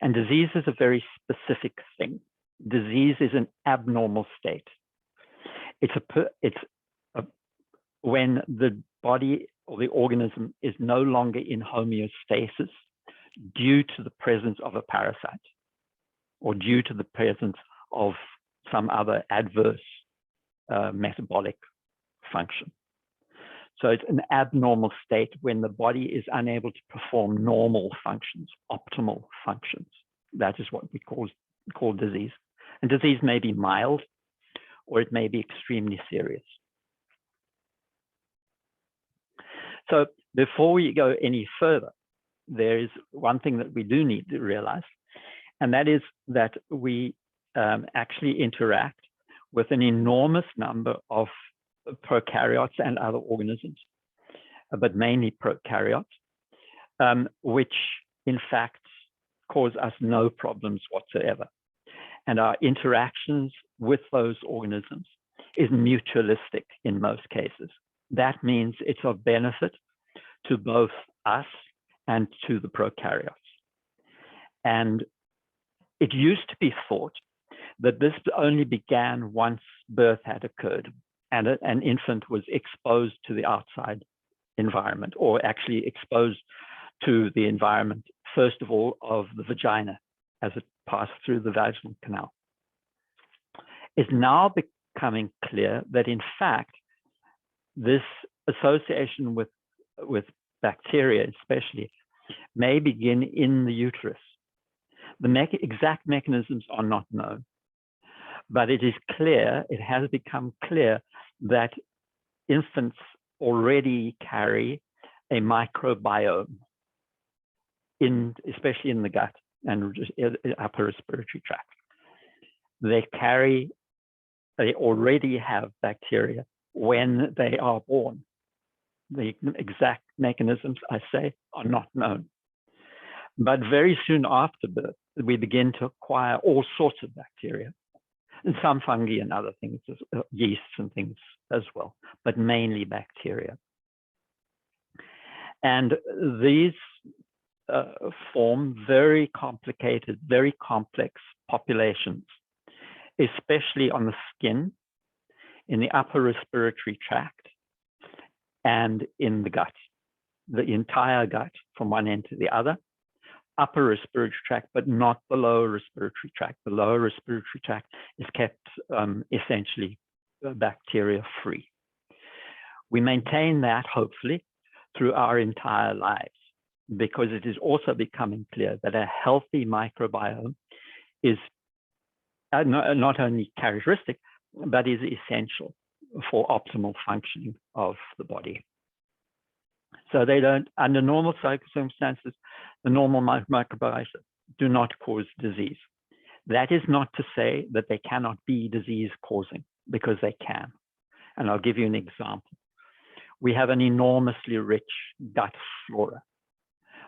And disease is a very specific thing. Disease is an abnormal state. When the body or the organism is no longer in homeostasis due to the presence of a parasite or due to the presence of some other adverse metabolic function. So it's an abnormal state when the body is unable to perform normal functions, optimal functions. That is what we call disease. And disease may be mild or it may be extremely serious. So before we go any further, there is one thing that we do need to realize, and that is that we actually interact with an enormous number of prokaryotes and other organisms, but mainly prokaryotes, which in fact cause us no problems whatsoever. And our interactions with those organisms is mutualistic in most cases. That means it's of benefit to both us and to the prokaryotes. And it used to be thought that this only began once birth had occurred and an infant was exposed to the outside environment, or actually exposed to the environment, first of all, of the vagina as it passed through the vaginal canal. It's now becoming clear that, in fact, this association with bacteria especially may begin in the uterus. The exact mechanisms are not known, but it is clear, it has become clear that infants already carry a microbiome, especially in the gut and upper respiratory tract. They already have bacteria when they are born. The exact mechanisms, I say, are not known. But very soon after birth, we begin to acquire all sorts of bacteria, and some fungi and other things, yeasts and things as well, but mainly bacteria. And these form very complicated, very complex populations, especially on the skin, in the upper respiratory tract, and in the gut, the entire gut from one end to the other. Upper respiratory tract, but not the lower respiratory tract. The lower respiratory tract is kept essentially bacteria-free. We maintain that, hopefully, through our entire lives, because it is also becoming clear that a healthy microbiome is not only characteristic, but is essential for optimal functioning of the body. So they don't, under normal circumstances, the normal microbiota do not cause disease. That is not to say that they cannot be disease causing, because they can. And I'll give you an example. We have an enormously rich gut flora,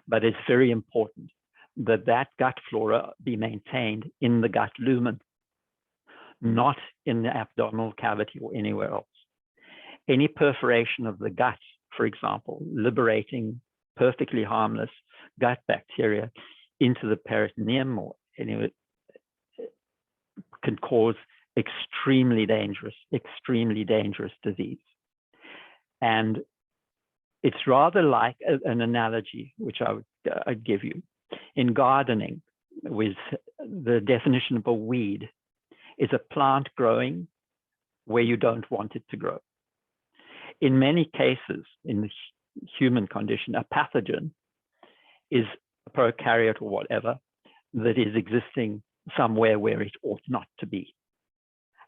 but it's very important that that gut flora be maintained in the gut lumen, not in the abdominal cavity or anywhere else. Any perforation of the gut, for example, liberating perfectly harmless gut bacteria into the peritoneum or anywhere, can cause extremely dangerous disease. And it's rather like an analogy, which I'd give you. In gardening, with the definition of a weed, is a plant growing where you don't want it to grow. in many cases, in the human condition, a pathogen is a prokaryote or whatever that is existing somewhere where it ought not to be.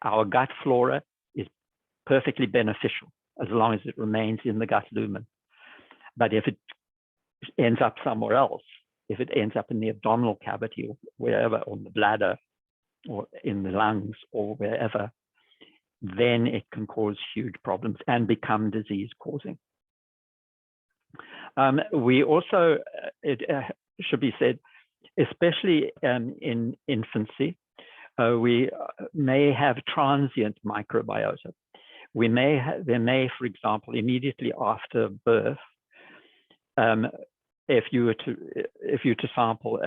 Our gut flora is perfectly beneficial as long as it remains in the gut lumen. But if it ends up somewhere else, if it ends up in the abdominal cavity or wherever, or in the bladder or in the lungs or wherever, then it can cause huge problems and become disease causing. We also, it should be said, especially in infancy, we may have transient microbiota. There may, for example, immediately after birth, if you were to sample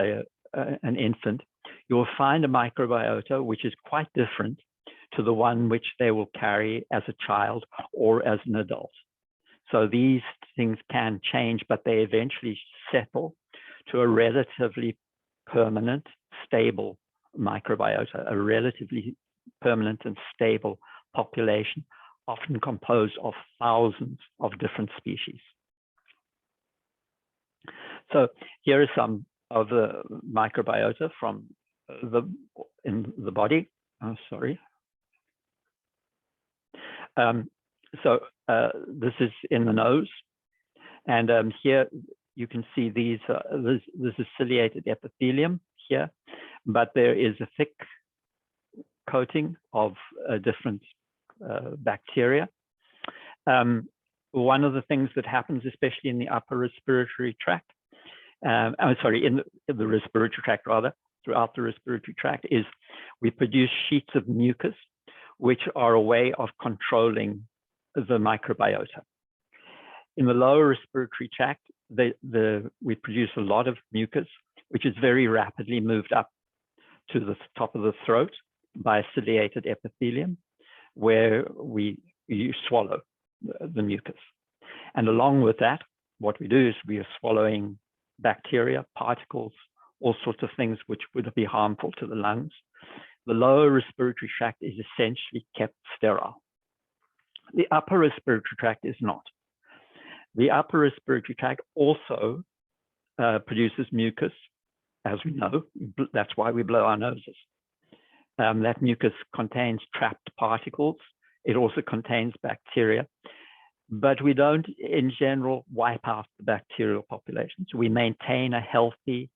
an infant, you'll find a microbiota which is quite different to the one which they will carry as a child or as an adult. So these things can change, but they eventually settle to a relatively permanent, stable microbiota, a relatively permanent and stable population, often composed of thousands of different species. So here are some of the microbiota from in the body. Oh, sorry. This is in the nose, and here you can see these. This is ciliated epithelium here, but there is a thick coating of different bacteria. One of the things that happens, especially in the upper respiratory tract, in the respiratory tract rather, throughout the respiratory tract, is we produce sheets of mucus, which are a way of controlling the microbiota. In the lower respiratory tract, we produce a lot of mucus, which is very rapidly moved up to the top of the throat by ciliated epithelium, where you swallow the mucus. And along with that, what we do is we are swallowing bacteria, particles, all sorts of things which would be harmful to the lungs. The lower respiratory tract is essentially kept sterile. The upper respiratory tract is not. The upper respiratory tract also produces mucus, as we know. That's why we blow our noses. That mucus contains trapped particles. It also contains bacteria. But we don't, in general, wipe out the bacterial populations. We maintain a healthy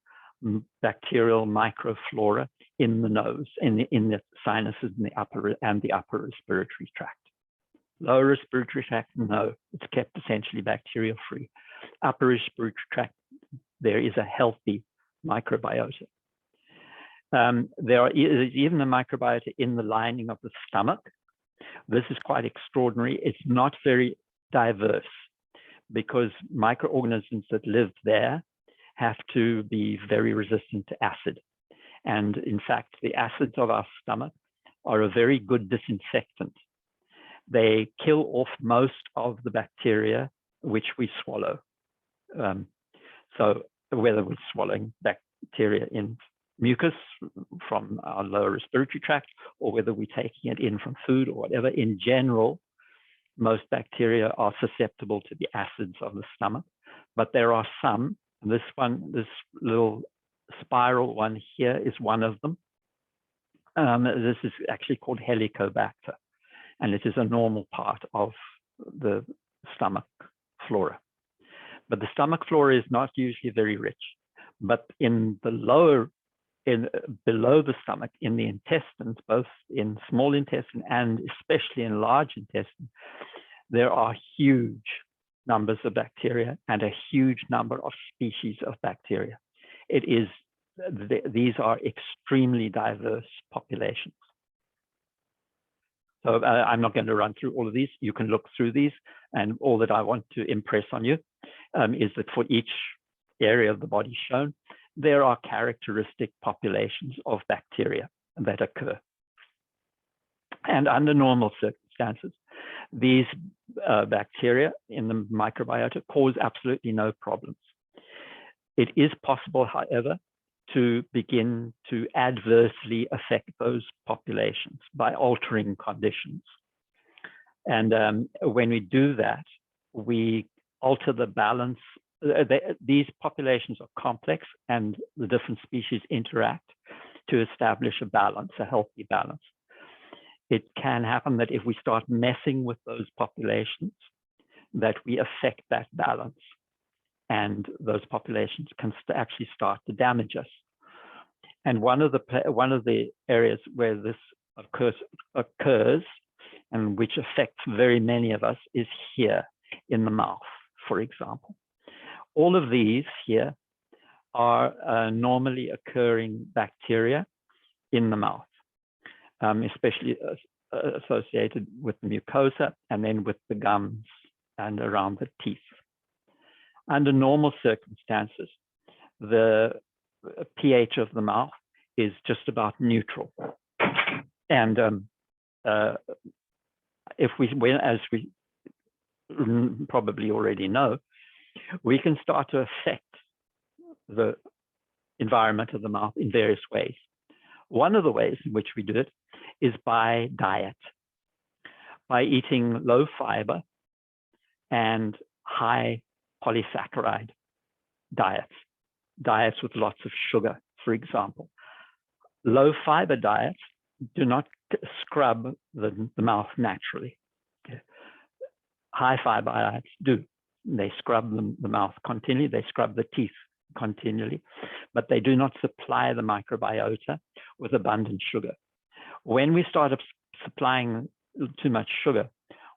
bacterial microflora in the nose, in the sinuses, in the upper respiratory tract. Lower respiratory tract, no, it's kept essentially bacteria-free. Upper respiratory tract, there is a healthy microbiota. There is even a microbiota in the lining of the stomach. This is quite extraordinary. It's not very diverse because microorganisms that live there have to be very resistant to acid. And in fact, the acids of our stomach are a very good disinfectant. They kill off most of the bacteria which we swallow. So whether we're swallowing bacteria in mucus from our lower respiratory tract, or whether we're taking it in from food or whatever, in general, most bacteria are susceptible to the acids of the stomach. But there are some, and this little spiral one here is one of them. This is actually called Helicobacter, and it is a normal part of the stomach flora. But the stomach flora is not usually very rich. But in the below the stomach, in the intestines, both in small intestine and especially in large intestine, there are huge numbers of bacteria and a huge number of species of bacteria. These are extremely diverse populations. So I'm not going to run through all of these. You can look through these, and all that I want to impress on you is that for each area of the body shown, there are characteristic populations of bacteria that occur. And under normal circumstances, these bacteria in the microbiota cause absolutely no problems. It is possible, however, to begin to adversely affect those populations by altering conditions. And when we do that, we alter the balance. These populations are complex, and the different species interact to establish a balance, a healthy balance. It can happen that if we start messing with those populations, that we affect that balance, and those populations can actually start to damage us. And one of the areas where this occurs and which affects very many of us is here in the mouth, for example. All of these here are normally occurring bacteria in the mouth, especially associated with the mucosa and then with the gums and around the teeth. Under normal circumstances, the pH of the mouth is just about neutral. And as we probably already know, we can start to affect the environment of the mouth in various ways. One of the ways in which we do it is by diet, by eating low fiber and high polysaccharide diets with lots of sugar, for example. Low fiber diets do not scrub the mouth naturally. High fiber diets do. They scrub the mouth continually, they scrub the teeth continually, but they do not supply the microbiota with abundant sugar. When we start supplying too much sugar,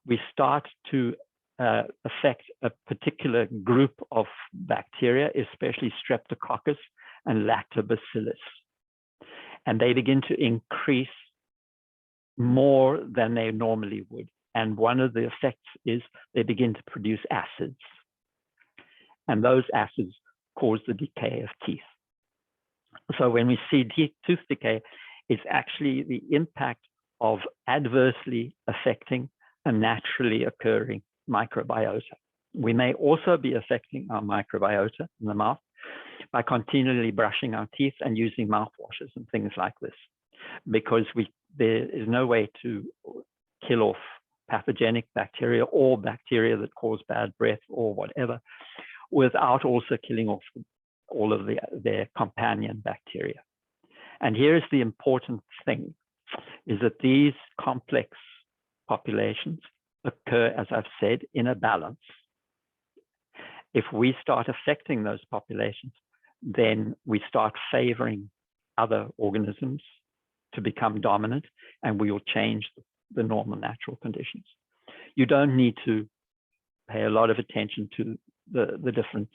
we start to affect a particular group of bacteria, especially Streptococcus and Lactobacillus. And they begin to increase more than they normally would. And one of the effects is they begin to produce acids. And those acids cause the decay of teeth. So when we see tooth decay, it's actually the impact of adversely affecting a naturally occurring microbiota. We may also be affecting our microbiota in the mouth by continually brushing our teeth and using mouthwashes and things like this, because there is no way to kill off pathogenic bacteria or bacteria that cause bad breath or whatever without also killing off all of their companion bacteria. And here's the important thing, is that these complex populations occur, as I've said, in a balance. If we start affecting those populations, then we start favoring other organisms to become dominant, and we will change the normal natural conditions. You don't need to pay a lot of attention to the different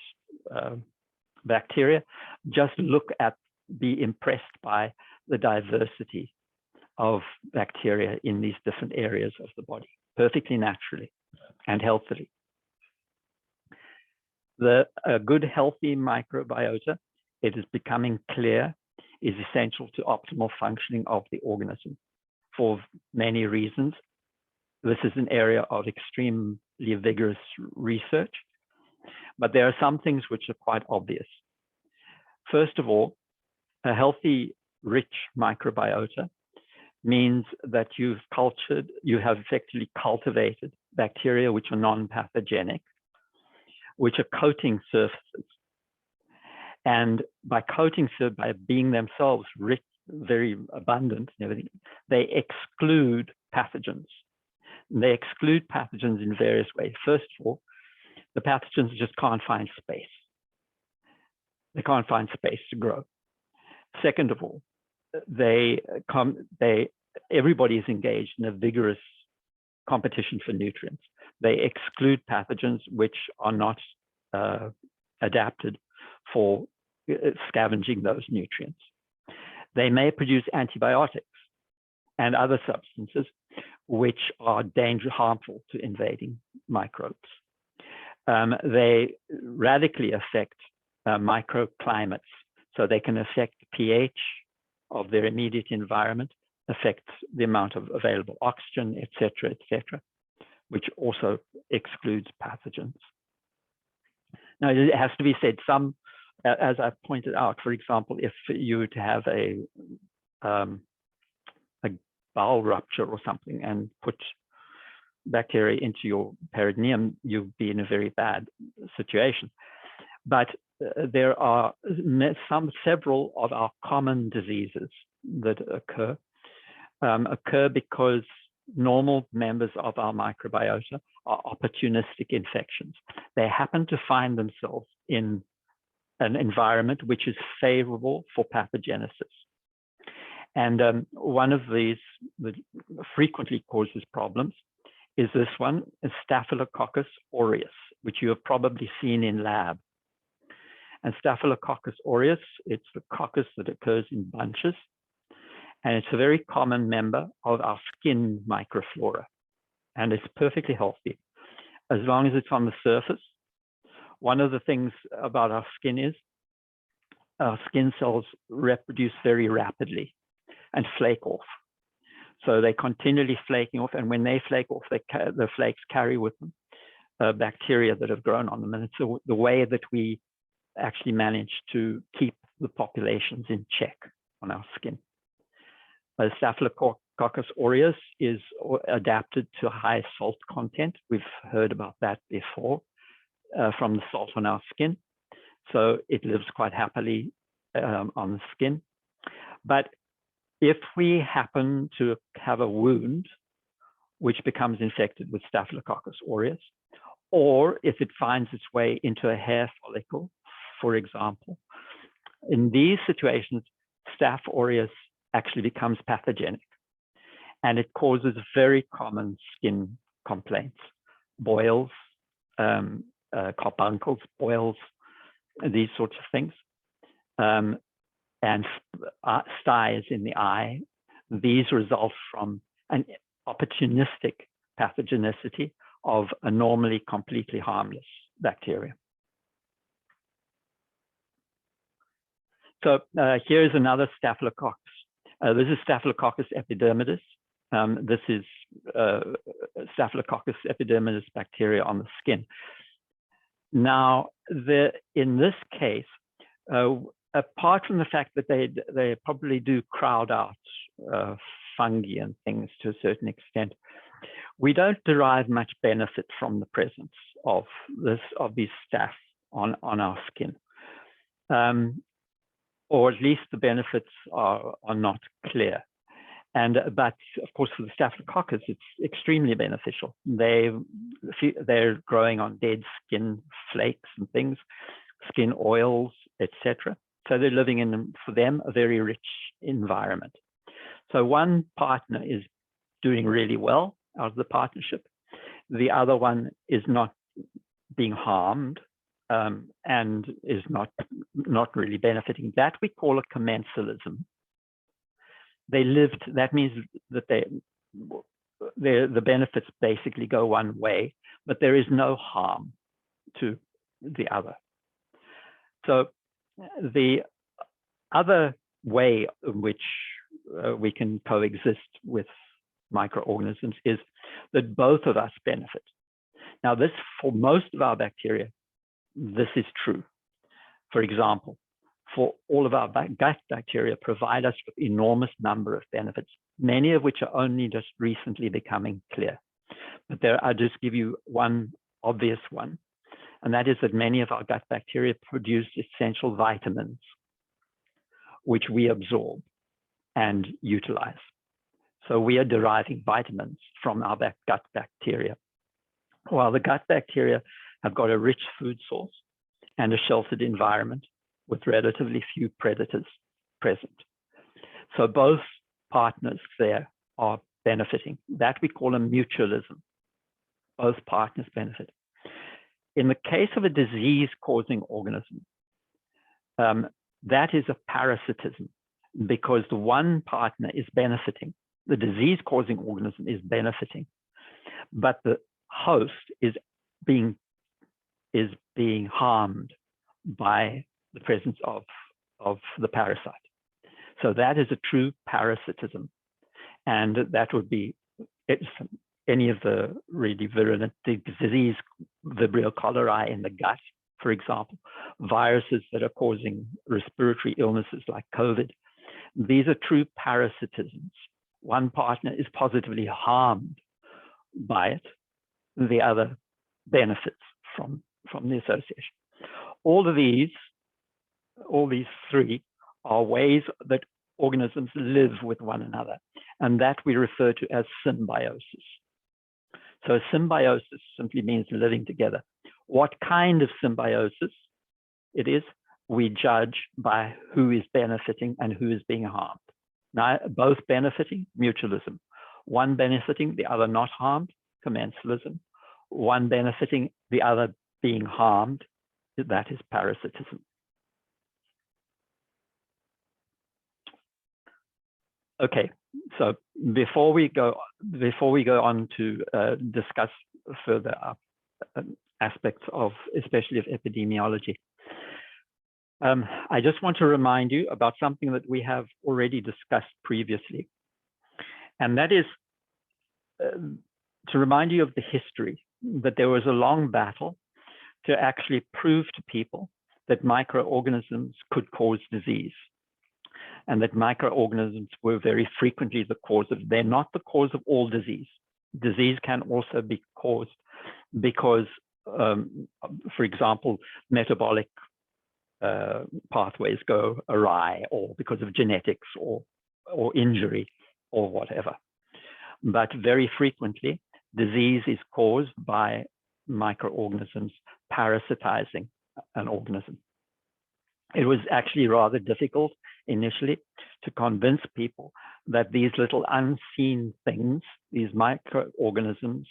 bacteria. Just look at, be impressed by the diversity of bacteria in these different areas of the body, perfectly naturally and healthily. A good healthy microbiota, it is becoming clear, is essential to optimal functioning of the organism for many reasons. This is an area of extremely vigorous research, but there are some things which are quite obvious. First of all, a healthy, rich microbiota means that you have effectively cultivated bacteria which are non-pathogenic, which are coating surfaces. And by coating surfaces, by being themselves rich, very abundant and everything, they exclude pathogens. And they exclude pathogens in various ways. First of all, the pathogens just can't find space. They can't find space to grow. Second of all, everybody is engaged in a vigorous competition for nutrients. They exclude pathogens which are not adapted for scavenging those nutrients. They may produce antibiotics and other substances which are harmful to invading microbes. They radically affect microclimates, so they can affect the pH of their immediate environment, affect the amount of available oxygen, etc., which also excludes pathogens. Now, it has to be said, some, as I've pointed out, for example, if you were to have a bowel rupture or something and put bacteria into your peritoneum, you'll be in a very bad situation. But there are several of our common diseases that occur because normal members of our microbiota are opportunistic infections. They happen to find themselves in an environment which is favorable for pathogenesis. And one of these that frequently causes problems is this one, is Staphylococcus aureus, which you have probably seen in lab. And Staphylococcus aureus, it's the coccus that occurs in bunches, and it's a very common member of our skin microflora, and it's perfectly healthy as long as it's on the surface. One of the things about our skin is our skin cells reproduce very rapidly and flake off. So they're continually flaking off, and when they flake off, the flakes carry with them bacteria that have grown on them. And it's the way that we actually manage to keep the populations in check on our skin. Staphylococcus aureus is adapted to high salt content. We've heard about that before from the salt on our skin. So it lives quite happily on the skin. But if we happen to have a wound which becomes infected with Staphylococcus aureus, or if it finds its way into a hair follicle, for example, in these situations, Staph aureus actually becomes pathogenic, and it causes very common skin complaints, boils, carbuncles, boils, these sorts of things, and styes in the eye. These result from an opportunistic pathogenicity of a normally completely harmless bacteria. So here's another Staphylococcus. This is Staphylococcus epidermidis. This is Staphylococcus epidermidis bacteria on the skin. Now, in this case, apart from the fact that they probably do crowd out fungi and things to a certain extent, we don't derive much benefit from the presence of these staph on our skin. Or at least the benefits are not clear. But of course, for the Staphylococcus, it's extremely beneficial. They're growing on dead skin flakes and things, skin oils, etc. So they're living in, for them, a very rich environment. So one partner is doing really well out of the partnership. The other one is not being harmed and is not really benefiting. That we call a commensalism. They lived, that means that the benefits basically go one way, but there is no harm to the other. So the other way in which we can coexist with microorganisms is that both of us benefit. Now this, for most of our bacteria, this is true. For example, for all of our gut bacteria provide us with enormous number of benefits, many of which are only just recently becoming clear. But I'll just give you one obvious one, and that is that many of our gut bacteria produce essential vitamins, which we absorb and utilize. So we are deriving vitamins from our gut bacteria, while the gut bacteria have got a rich food source and a sheltered environment with relatively few predators present. So both partners there are benefiting. That we call a mutualism. Both partners benefit. In the case of a disease-causing organism, that is a parasitism, because the one partner is benefiting. The disease-causing organism is benefiting, but the host is being harmed by the presence of the parasite. So that is a true parasitism. And that would be any of the really virulent disease, Vibrio cholerae in the gut, for example, viruses that are causing respiratory illnesses like COVID. These are true parasitisms. One partner is positively harmed by it, the other benefits from the association. All these three are ways that organisms live with one another, and that we refer to as symbiosis. So symbiosis simply means living together. What kind of symbiosis it is, we judge by who is benefiting and who is being harmed. Now, both benefiting, mutualism. One benefiting, the other not harmed, commensalism. One benefiting, the other being harmed, that is parasitism. Okay, so before we go on to discuss further aspects of, especially of epidemiology, I just want to remind you about something that we have already discussed previously, and that is to remind you of the history, that there was a long battle to actually prove to people that microorganisms could cause disease, and that microorganisms were very frequently the cause of, they're not the cause of all disease. Disease can also be caused because, for example, metabolic pathways go awry, or because of genetics or injury or whatever. But very frequently, disease is caused by microorganisms parasitizing an organism. It was actually rather difficult initially to convince people that these little unseen things, these microorganisms,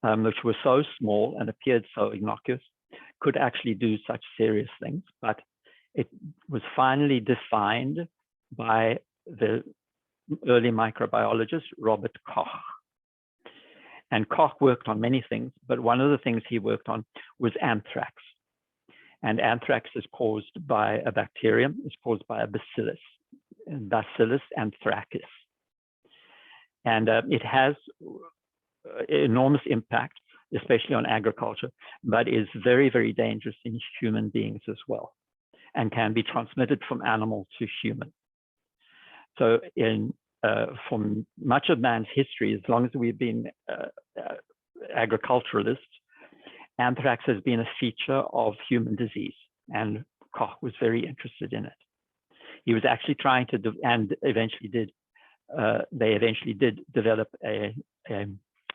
which were so small and appeared so innocuous, could actually do such serious things. But it was finally defined by the early microbiologist, Robert Koch. And Koch worked on many things, but one of the things he worked on was anthrax. And anthrax is caused by a bacterium, it's caused by a bacillus, Bacillus anthracus. And it has enormous impact, especially on agriculture, but is very, very dangerous in human beings as well, and can be transmitted from animal to human. So from much of man's history, as long as we've been agriculturalists, anthrax has been a feature of human disease, and Koch was very interested in it. He was actually trying to, and eventually did, they eventually did develop a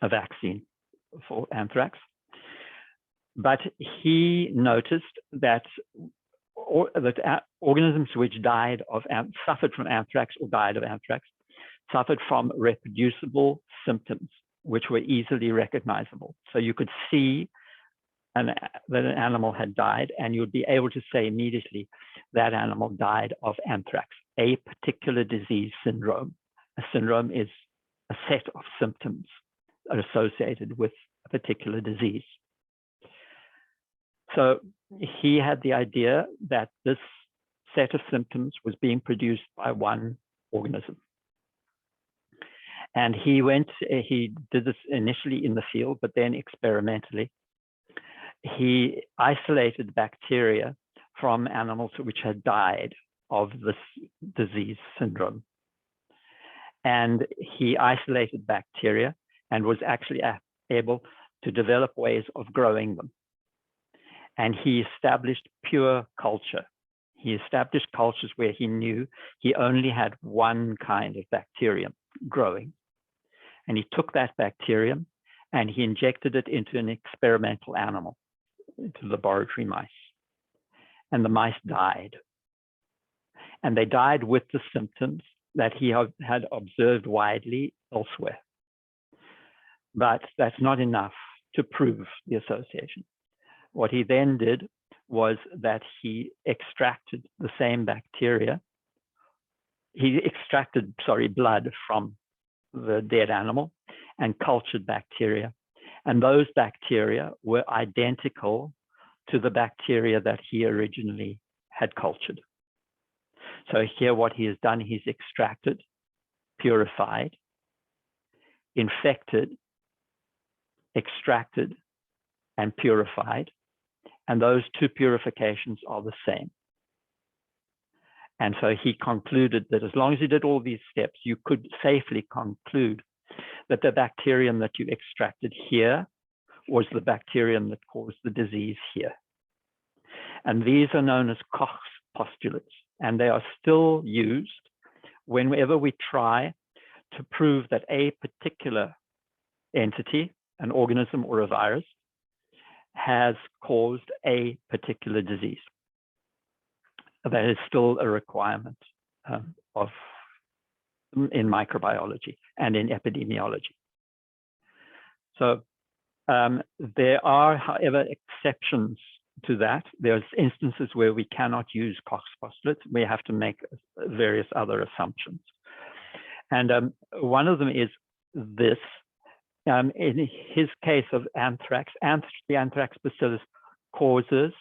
vaccine for anthrax. But he noticed that organisms which died of, suffered from anthrax or died of anthrax, suffered from reproducible symptoms, which were easily recognizable. So you could see that an animal had died, and you would be able to say immediately that animal died of anthrax, a particular disease syndrome. A syndrome is a set of symptoms associated with a particular disease. So he had the idea that this set of symptoms was being produced by one organism. And he did this initially in the field, but then experimentally. He isolated bacteria from animals which had died of this disease syndrome. And he isolated bacteria and was actually able to develop ways of growing them. And he established pure culture. He established cultures where he knew he only had one kind of bacterium growing. And he took that bacterium and he injected it into an experimental animal, into laboratory mice. And the mice died. And they died with the symptoms that he had observed widely elsewhere. But that's not enough to prove the association. What he then did was that he extracted the same bacteria. He extracted, blood from the dead animal and cultured bacteria. And those bacteria were identical to the bacteria that he originally had cultured. So here what he has done, he's extracted, purified, infected, extracted, and purified. And those two purifications are the same. And so he concluded that as long as you did all these steps, you could safely conclude that the bacterium that you extracted here was the bacterium that caused the disease here. And these are known as Cox postulates, and they are still used whenever we try to prove that a particular entity, an organism or a virus, has caused a particular disease. That is still a requirement in microbiology and in epidemiology. So there are, however, exceptions to that. There's instances where we cannot use Cox postulates. We have to make various other assumptions. And one of them is this. In his case of anthrax, the anthrax bacillus causes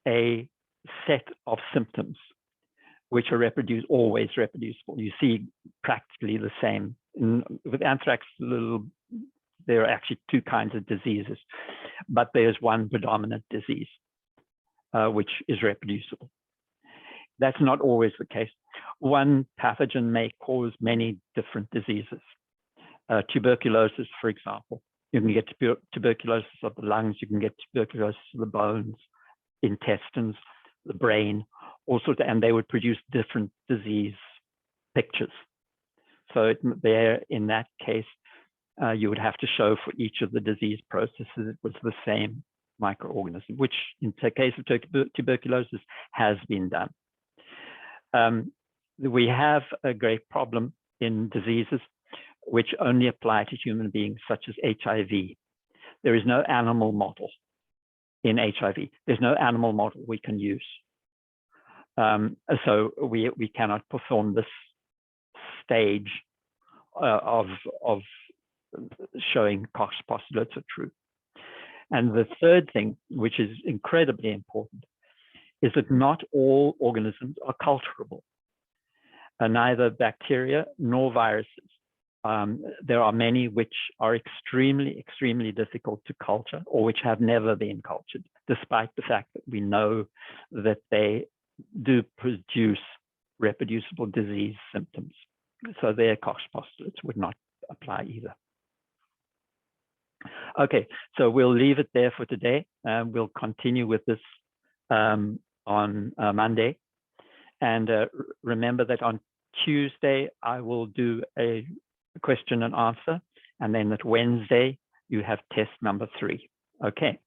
a set of symptoms which are always reproducible. You see practically the same. With anthrax, there are actually two kinds of diseases, but there's one predominant disease, which is reproducible. That's not always the case. One pathogen may cause many different diseases. Tuberculosis, for example. You can get tuberculosis of the lungs, you can get tuberculosis of the bones, intestines, the brain, all sorts of, and they would produce different disease pictures. So there, in that case, you would have to show for each of the disease processes it was the same microorganism, which in the case of tuberculosis has been done. We have a great problem in diseases which only apply to human beings, such as HIV. There is no animal model in HIV. There's no animal model we can use. So we cannot perform this stage of showing Cox postulates are true. And the third thing, which is incredibly important, is that not all organisms are culturable, neither bacteria nor viruses. There are many which are extremely difficult to culture, or which have never been cultured, despite the fact that we know that they do produce reproducible disease symptoms. So their Cox postulates would not apply either. Okay, so we'll leave it there for today. We'll continue with this on Monday. And remember that on Tuesday, I will do a question and answer. And then that Wednesday, you have test number 3. Okay.